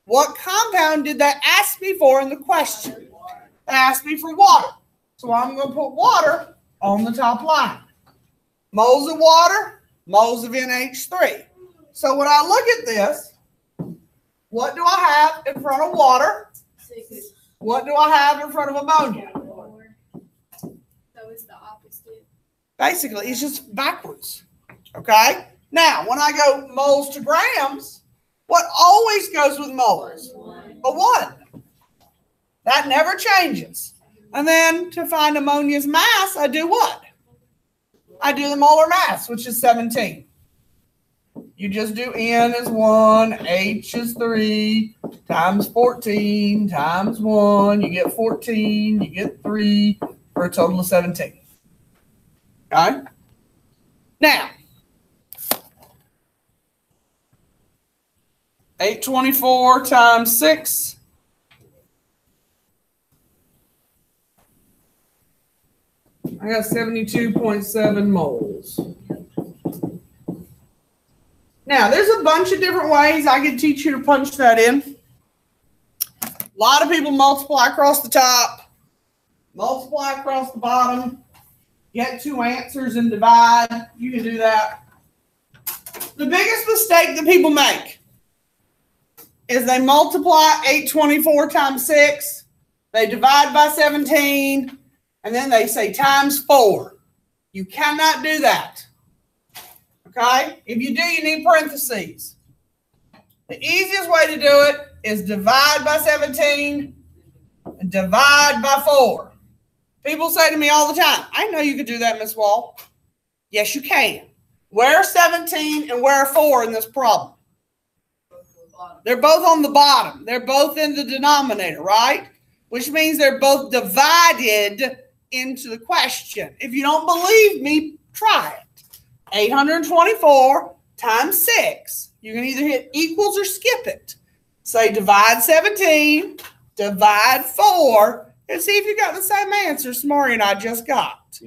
What compound did they ask me for in the question? They asked me for water. So I'm going to put water on the top line. Moles of water, moles of NH3. So when I look at this, what do I have in front of water? 6. What do I have in front of ammonia? 4. So it's the opposite. Basically, it's just backwards. Okay? Now, when I go moles to grams, what always goes with moles? 1. A 1. That never changes. And then to find ammonia's mass, I do what? I do the molar mass, which is 17. You just do N is 1, H is 3, times 14, times 1. You get 14, you get 3, for a total of 17. Okay? Now, 824 times 6. I got 72.7 moles. Now, there's a bunch of different ways I can teach you to punch that in. A lot of people multiply across the top, multiply across the bottom, get 2 answers and divide. You can do that. The biggest mistake that people make is they multiply 824 times 6, they divide by 17, and then they say times 4. You cannot do that. Okay? If you do, you need parentheses. The easiest way to do it is divide by 17 and divide by 4. People say to me all the time, I know you could do that, Miss Wall. Yes, you can. Where 17 and where 4 in this problem? They're both on the bottom. They're both in the denominator, right? Which means they're both divided into the question. If you don't believe me, try it. 824 times 6. You can either hit equals or skip it. Say divide 17, divide 4, and see if you got the same answer Samari and I just got.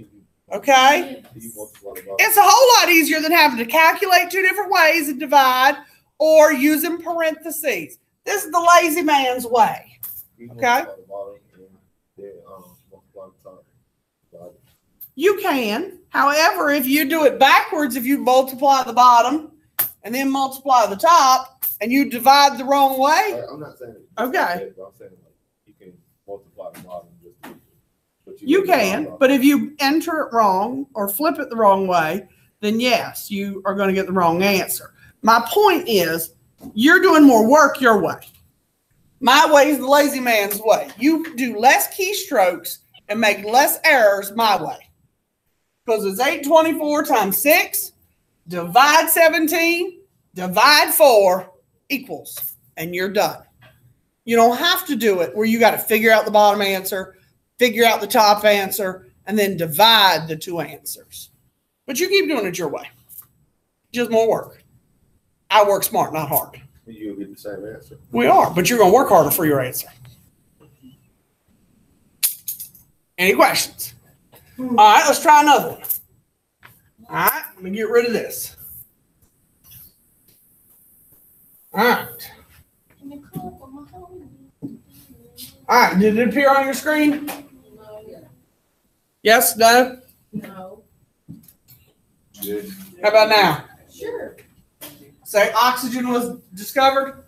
Okay? It's a whole lot easier than having to calculate 2 different ways and divide or using parentheses. This is the lazy man's way. Okay? You can. However, if you do it backwards, if you multiply the bottom and then multiply the top and you divide the wrong way. I'm not saying. Okay. But I'm saying like you can multiply the bottom just. You can, but if you enter it wrong or flip it the wrong way, then yes, you are going to get the wrong answer. My point is, you're doing more work your way. My way is the lazy man's way. You do less keystrokes and make less errors my way. Because it's 824 times 6, divide 17, divide 4 equals, and you're done. You don't have to do it where you got to figure out the bottom answer, figure out the top answer, and then divide the two answers. But you keep doing it your way. Just more work. I work smart, not hard. You'll get the same answer. We are, but you're going to work harder for your answer. Any questions? All right, let's try another one. All right, let me get rid of this. All right. All right, did it appear on your screen? Yes, no? No. Good. How about now? Sure. Say oxygen was discovered?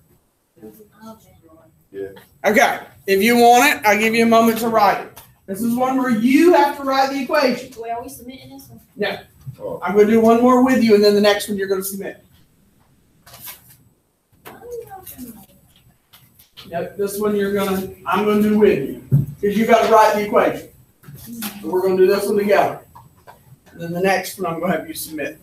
Yeah. Okay, if you want it, I'll give you a moment to write it. This is one where you have to write the equation. Wait, are we submitting this one? No. Oh. I'm going to do one more with you, and then the next one you're going to submit. Yep, this one I'm going to do with you. Because you got to write the equation. So we're going to do this one together. And then the next one I'm going to have you submit.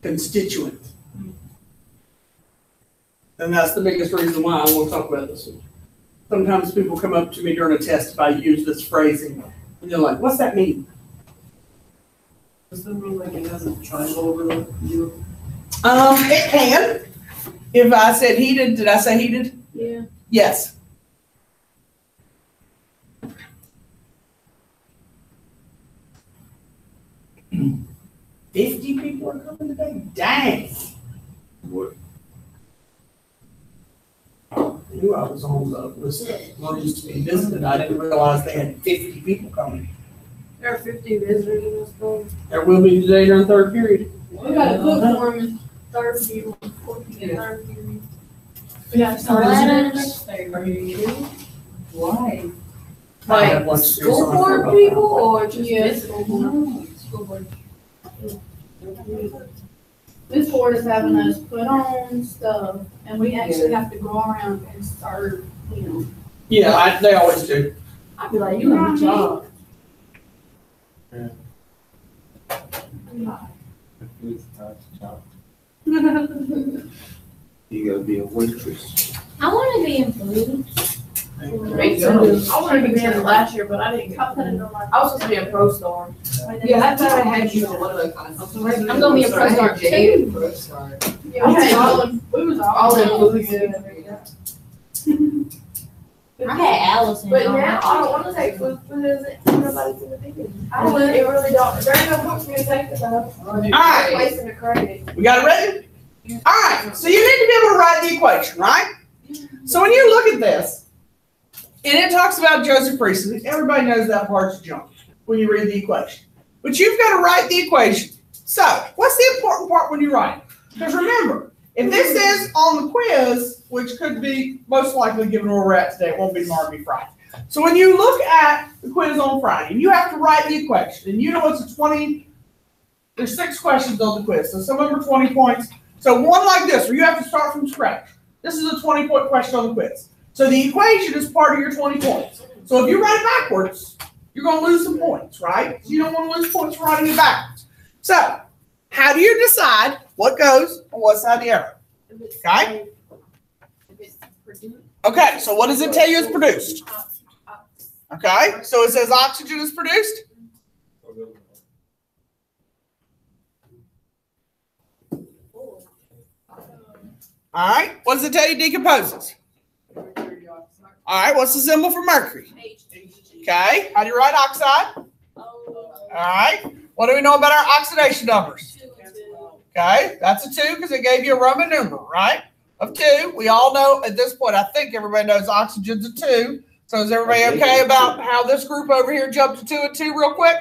Constituent. And that's the biggest reason why I want to talk about this one. Sometimes people come up to me during a test if I use this phrasing, and they're like, what's that mean? Does that mean like it has a triangle over the U? It can. If I said heated, did I say heated? Yeah. Yes. $50 people are coming today? Dang. What? I knew I was on the list of ones to be visited. I didn't realize they had 50 people coming. There are 50 visitors in this building. There will be today during third period. We got a cook for him in third period, fourth period, third period. We got letters. Why? I have Like lunch to do school something board about people or just school board? School board. This board is having us put on stuff, and we actually have to go around and start, you know. Yeah, they always do. I'd be like, you have a job. You gotta be a waitress. I want to be in food. Me too. I wanted to be in it last year, but I didn't. I was supposed to be a pro star. Yeah, I thought I had you on one of the contests. I'm gonna be a pro star too. Yeah, we had we was all in food. I had Allison. But now I don't want to take food because nobody's in the beginning. I don't. It really don't. There ain't no point for me to take it though. All right. Wasting the credit. We got it ready? All right, so you need to be able to write the equation, right? So when you look at this, and it talks about Joseph Priestley, everybody knows that part's junk when you read the equation. But you've got to write the equation. So what's the important part when you write it? Because remember, if this is on the quiz, which could be most likely given where we're at today, it won't be tomorrow, it'll be Friday. So when you look at the quiz on Friday, and you have to write the equation, and you know it's a 20, there's 6 questions on the quiz, so some of them are 20 points. So one like this, where you have to start from scratch. This is a 20-point question on the quiz. So the equation is part of your 20 points. So if you write it backwards, you're going to lose some points, right? So you don't want to lose points for writing it backwards. So how do you decide what goes on what side of the arrow? Okay? Okay, so what does it tell you is produced? Okay, so it says oxygen is produced. All right, what does it tell you decomposes? All right, what's the symbol for mercury? Okay, how do you write oxide? All right, what do we know about our oxidation numbers? Okay, that's a 2 because it gave you a Roman numeral, right? Of 2. We all know at this point, I think everybody knows oxygen's a 2. So is everybody okay about how this group over here jumped to 2 and 2 real quick?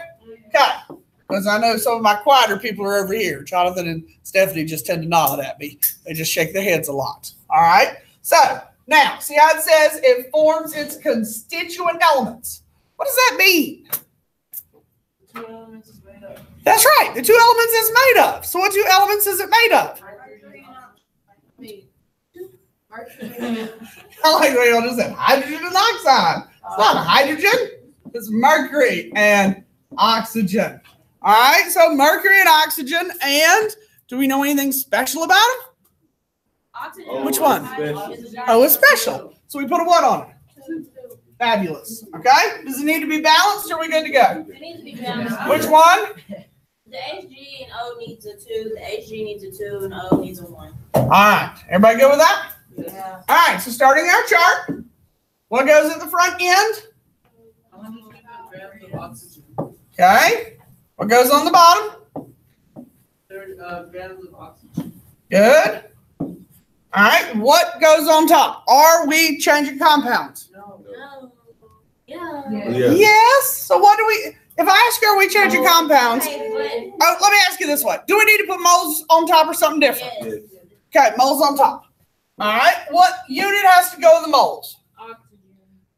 Okay, because I know some of my quieter people are over here. Jonathan and Stephanie just tend to nod at me. They just shake their heads a lot. All right. So now, see how it says it forms its constituent elements. What does that mean? Two elements is made up. That's right. The two elements is made of. So what two elements is it made of? I like the way y'all just said hydrogen and oxide. It's not hydrogen. It's mercury and oxygen. All right. So mercury and oxygen. And do we know anything special about them? Oxygen. Which one? Oh, it's special. So we put a what on it? Fabulous. Okay. Does it need to be balanced or are we good to go? It needs to be balanced. Which one? The Hg and O needs a 2, the Hg needs a 2, and O needs a 1. All right. Everybody good with that? Yeah. All right. So starting our chart, what goes at the front end? 150 grams of oxygen. Okay. What goes on the bottom? 30 grams of oxygen. Good. All right. What goes on top? Are we changing compounds? No. No. Yeah. Yeah. Yes. So what do we? If I ask you, are we changing compounds? Okay, Oh, let me ask you this way: do we need to put moles on top or something but different? yes. Okay, moles on top. All right. What unit has to go with the moles? Oxygen.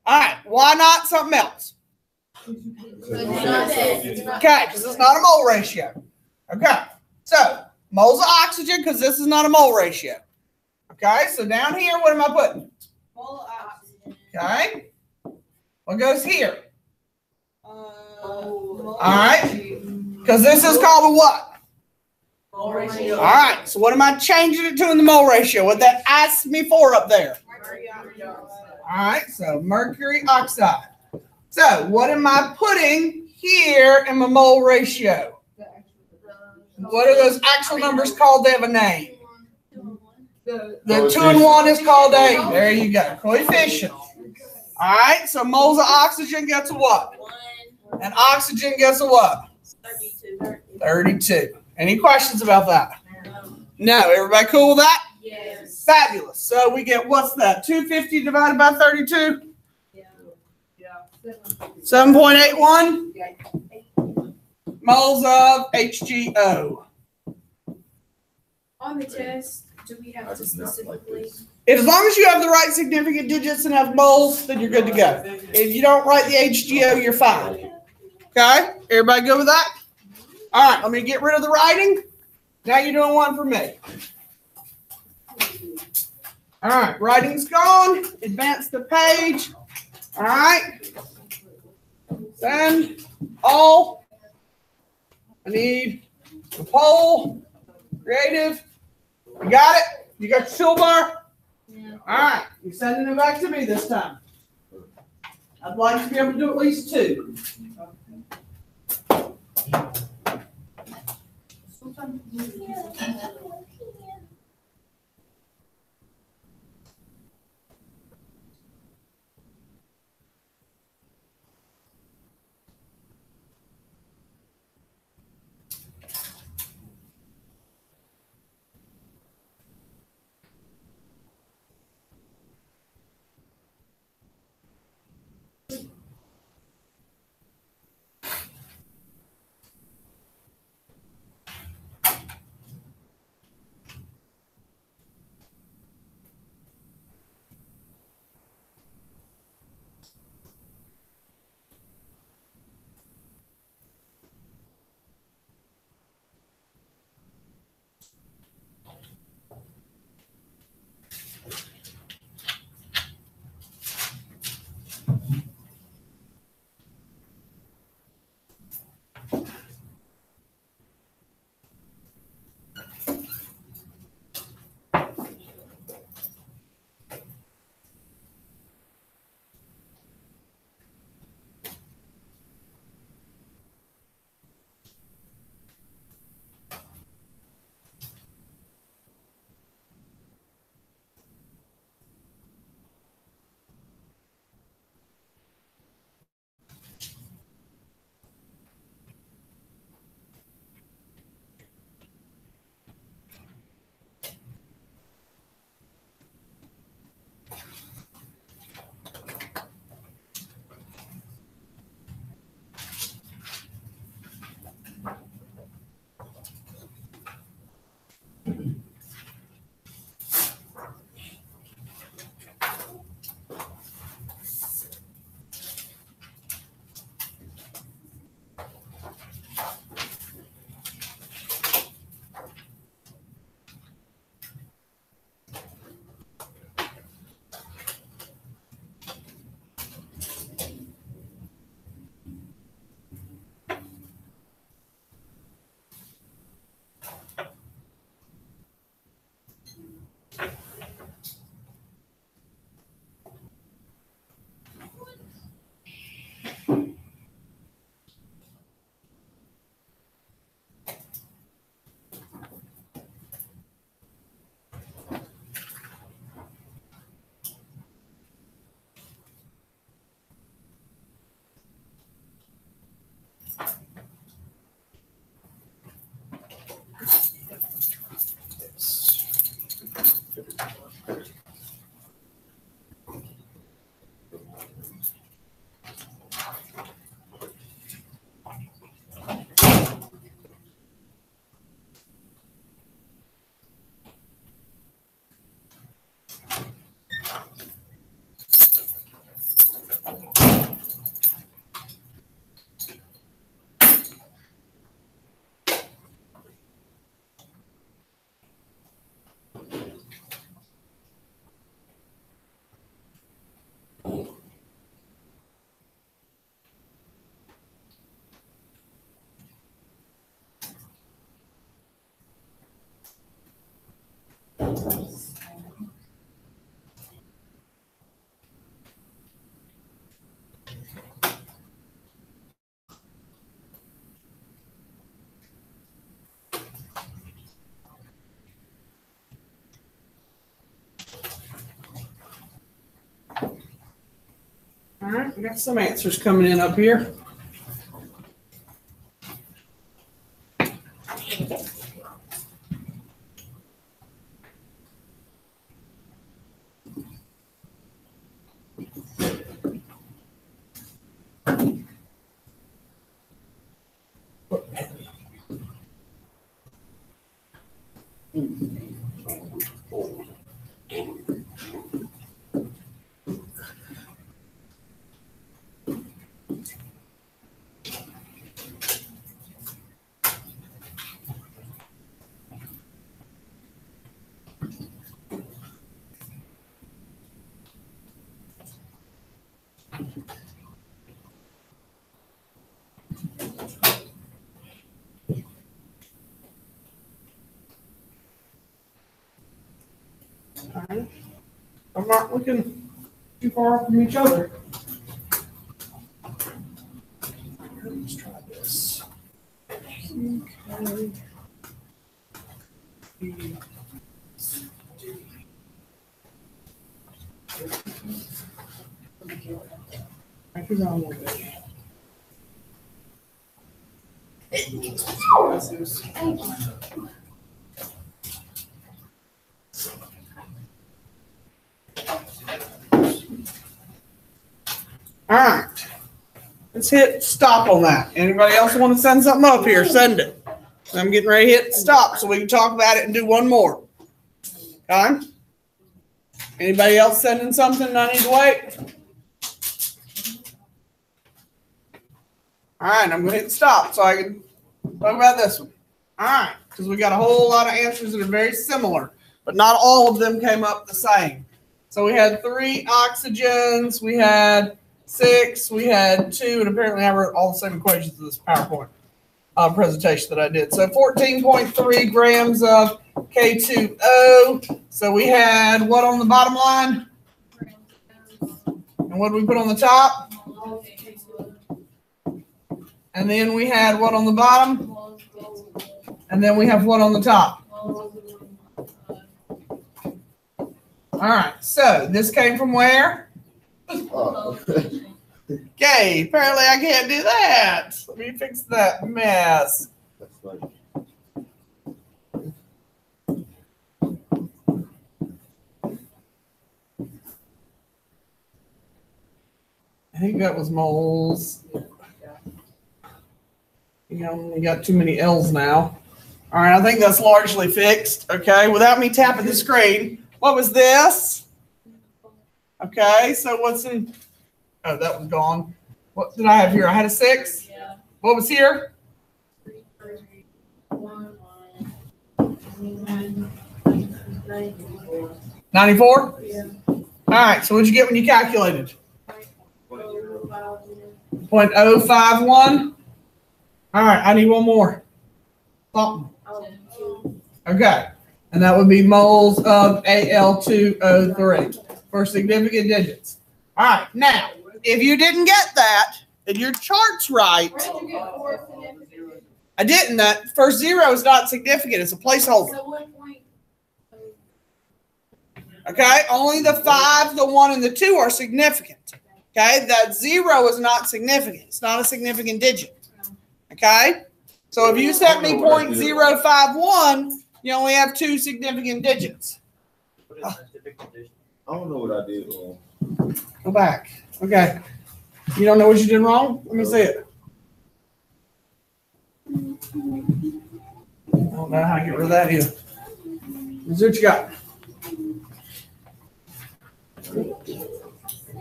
All right. Why not something else? Okay, because it's not a mole ratio. Okay. So moles of oxygen because this is not a mole ratio. Okay. So down here, what am I putting? Mole of oxygen. Okay. What goes here? All right. Because this is called a what? Mole ratio. All right. So what am I changing it to in the mole ratio? What that asks me for up there? All right. So mercury oxide. So what am I putting here in my mole ratio? What are those actual numbers called? They have a name. The 2 and 1 is called a, there you go, coefficient. All right, so moles of oxygen gets a what? 1, And oxygen gets a what? 32. 32. Any questions about that? No. No, everybody cool with that? Yes. Fabulous. So we get, what's that, 250 divided by 32? Yeah. 7.81 moles of HGO. On the test, do we have I to did not like specifically? this. As long as you have the right significant digits and have moles, then you're good to go. If you don't write the HGO, you're fine. Okay? Everybody good with that? All right, let me get rid of the writing. Now you're doing one for me. All right, writing's gone. Advance the page. All right. Send all. I need the poll. Creative. You got it? You got your toolbar? Yeah. All right. You're sending it back to me this time. I'd like to be able to do at least 2. All right, we got some answers coming in up here. All right. I'm not looking too far from each other. Let's try this. Okay. I could go a little bit. All right. Let's hit stop on that. Anybody else want to send something up here? Send it. I'm getting ready to hit stop so we can talk about it and do one more. Okay? Anybody else sending something I need to wait? All right, I'm going to hit stop so I can talk about this one. All right, because we got a whole lot of answers that are very similar, but not all of them came up the same. So we had 3 oxygens, we had 6, we had 2, and apparently I wrote all the same equations in this PowerPoint presentation that I did. So 14.3 grams of K2O. So we had what on the bottom line? And what did we put on the top? And then we had what on the bottom? And then we have what on the top? All right, so this came from where? Okay, apparently I can't do that. Let me fix that mess. That's funny. I think that was moles. You know, you got too many L's now. All right, I think that's largely fixed. Okay, without me tapping the screen. What was this? Okay, so what's in? Oh, that was gone. What did I have here? I had a 6. Yeah. What was here? 94? Yeah. All right, so what'd you get when you calculated? 0.051. All right, I need one more. Something. Okay, and that would be moles of Al2O3 for significant digits. All right, now, if you didn't get that, and your chart's right, I didn't. That first 0 is not significant. It's a placeholder. So what point? Okay, only the 5, the 1, and the 2 are significant. Okay, that 0 is not significant. It's not a significant digit. Okay, so if you set me 0.051, you only have 2 significant digits. What is significant digit? I don't know what I did wrong. Go back. Okay, you don't know what you did wrong? Let me see it. I don't know how to get rid of that either. Let's see what you got.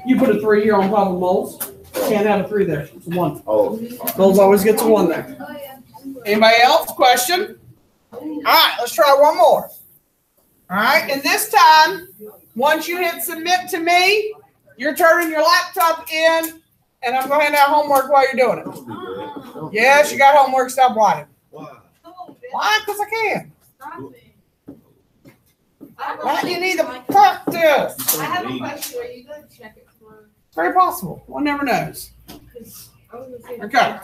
You put a 3 here on top of moles. Can't have a 3 there. It's a 1. Oh, Moles always gets a 1 there. Anybody else? Question? All right, let's try one more. All right, and this time, once you hit submit to me, you're turning your laptop in, and I'm going to hand out homework while you're doing it. don't do that. Don't do Yes, that. you got homework. Stop whining. Why? Why? Because I can. Stop it. All Well, you need to practice. I have a question. Are you going to check it tomorrow? Very possible. One never knows. 'Cause I was gonna say- Okay.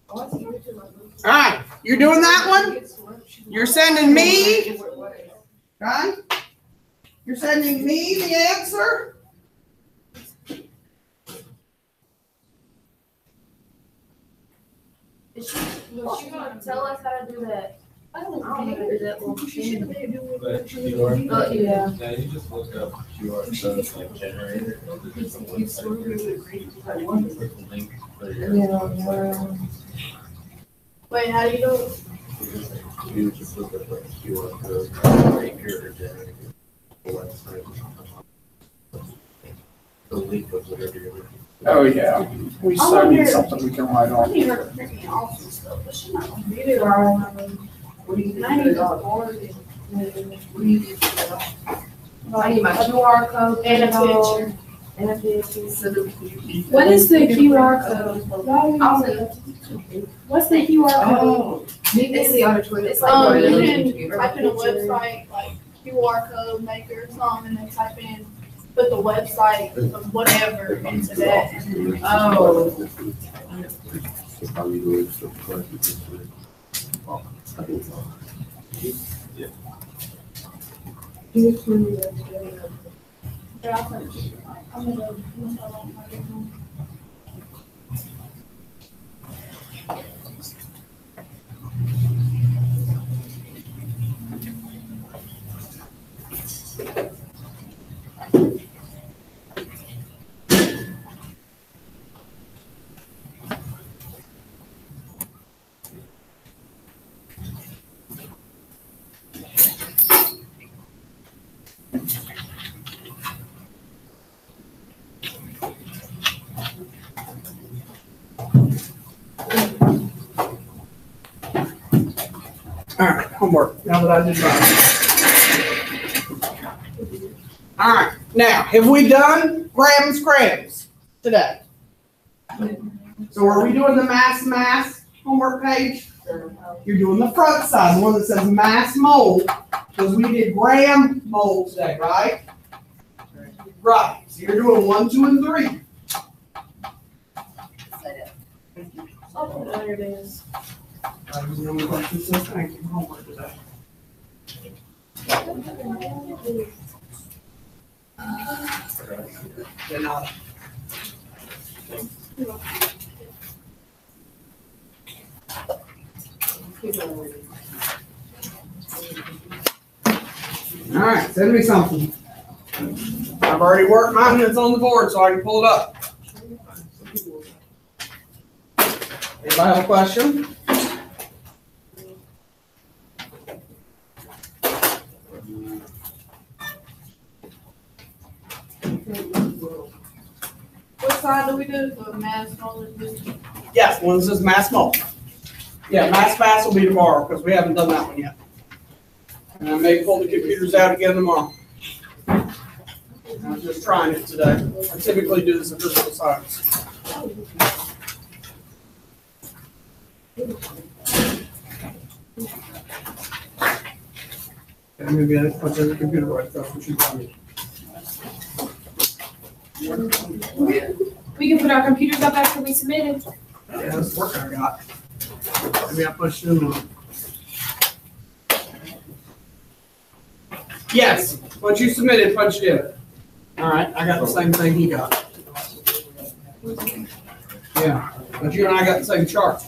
All right, you're doing that one? You're sending me? Okay? You're sending me the answer? Was she gonna tell us how to do that? I don't know how to do that little machine. But QR, Yeah. yeah, you just look up QR codes like generator. There's some website. Click the link for your- Wait, how do you do it? You just look up like QR code, maker or generator. The website. The link of whatever you're looking for. Oh, yeah. We so need something we can write I on. need her to print me off some stuff, but she's not gonna be there. And I need a board I need my QR code. and a picture. And a picture. What is the QR code? I'll send it. What's the QR code? Oh, It's the auditorium. It's like. You can type in a website, like QR code maker or something, and then type in, put the website of whatever into that. And Oh. So probably go to the front, you can put it. Oh, yeah. then I'll send it to you. I'm gonna go. All right, homework, now that I did that. All right, now, have we done grams today? So are we doing the mass homework page? You're doing the front side, the one that says mass mold, because we did gram mold today, right? Right, so you're doing 1, 2, and 3. Oh, there it is. Thank you, homework today. De nada. All right, send me something. I've already worked mine, it's on the board, so I can pull it up. Anybody have a question? What side do we do? The mass mold? Yes, one says mass mold. Yeah, mass will be tomorrow, because we haven't done that one yet. And I may pull the computers out again tomorrow. I'm just trying it today. I typically do this in physical science. Okay, maybe I punch in the computer right across what you got me. We can put our computers up after we submit it. Yeah, that's the work I got. Maybe I pushed it in. Yes, once you submitted, punch it in. All right, I got the same thing he got. Yeah, but you and I got the same chart.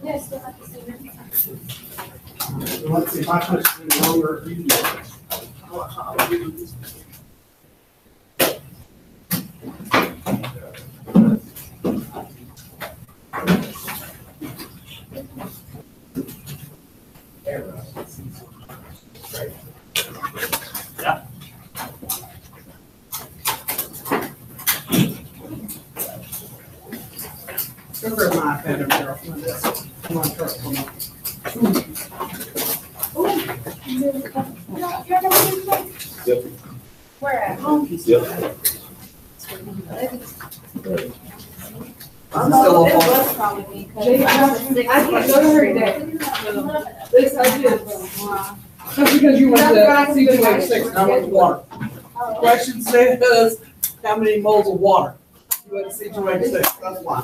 Yes, we'll have to see them. Let's see if I push it in longer. Yeah. Go grab my iPad over there. Come on, turn it on. Yep. Where at? Yep. I'm still It on. was probably me, 'cause Jay, I was sick. I can't go to her today. This I did. That's because you went to C2H6 and I went to water. Question says, how many moles of water? You went to C2H6, that's why.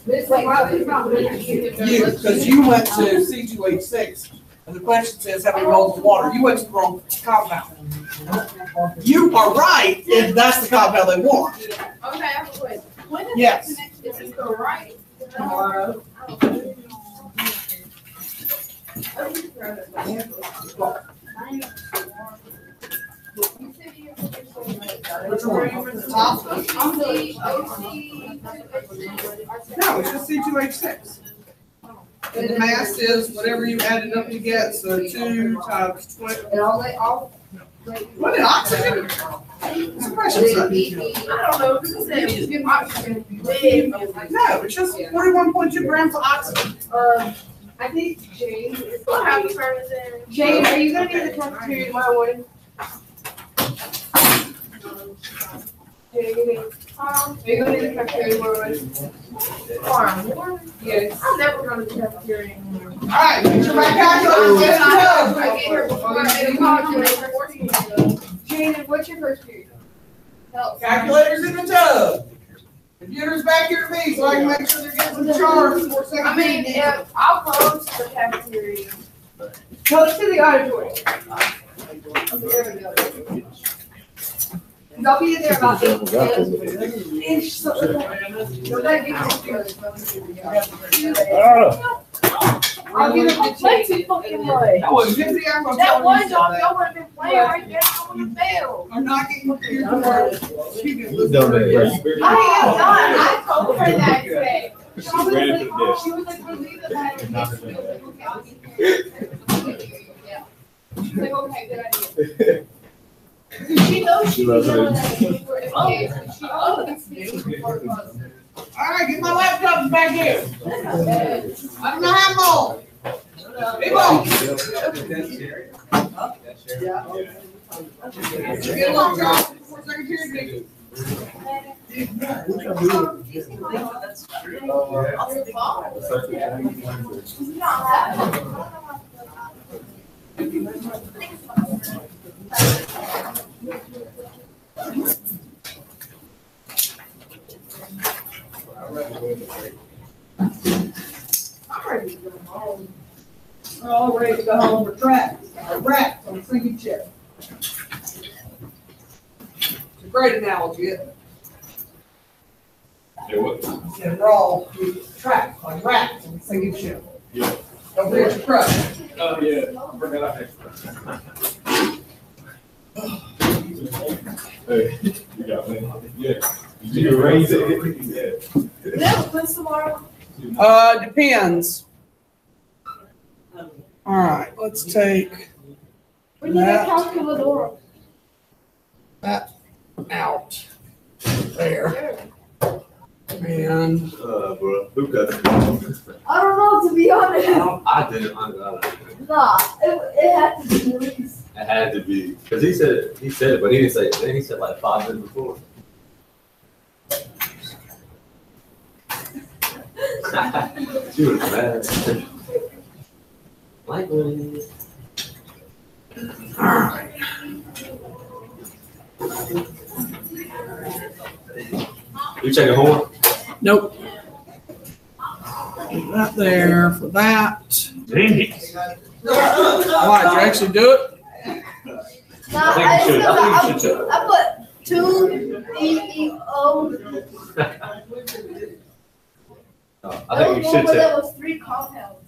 It's like, wow, it's not me. You, because you went to C2H6, and the question says how many moles of water? You went to the wrong compound. You are right if that's the compound they want. Okay, I have a question. When is Yes. the next, is it go right? Tomorrow. Which one? The top? I'm the OC. No, it's just C2H6. And the mass is whatever you added up to get, so 2 times 20. And all. What did oxygen? It's a pressure study. I don't know, because it said it's oxygen big. No, it's just 41.2 grams of oxygen. I think Jane is. What have to turn this in? Jane, are you gonna be in the cafeteria tomorrow morning? Jane, are you gonna be in the cafeteria tomorrow morning? Yes. I'm never going to the cafeteria anymore. All right, get your back calculator, get in the tub. I get here before 8 o'clock, and it's 14. Jane, what's your first period? Health. Calculator's in the tub. Computer's back here to me, so I can make sure they're getting the charge before second. I mean, if I'll go to the cafeteria. Go to the auditorium. I'll be there about 8. So that gives you. I'll give it to Way Jane. too fucking much. That was 50, I'm gonna That tell one you dog, that. y'all would have been playing right there, I would have failed. I'm not getting your card. She can lose Don't her. make I am not, I told her that today. She's ready for this. She was like, we're leaving that. She's like, okay, good idea. She knows she was doing that before it came. She knows it's before it was. All right, get my laptop back here. I don't know how more. Big on. Get a little job before secretary. I'm ready to go home. We're all ready to go home for tracks, or rats on a sinking ship. It's a great analogy, isn't it? Yeah, what? And we're all trapped like rats on a sinking ship. Yeah. Don't forget your crutch. Oh, yeah. Bring that up next Hey, you got me. Yeah. You raise it. Yeah. Yeah, when's tomorrow? Depends. All right, let's take We need a calculator. that out there. And Bro, who got it? I don't know, to be honest. I didn't. I got it. Nah, it had to be released. It had to be, because he said it, but he didn't say it. Then he said like 5 minutes before. She was mad. Likely. all right. You checking homework? Nope. Leave that there for that. Dang it. Why, did you actually do it? Nah, I think you should. I put 2 EEO. I think you should But check. that was 3 compounds.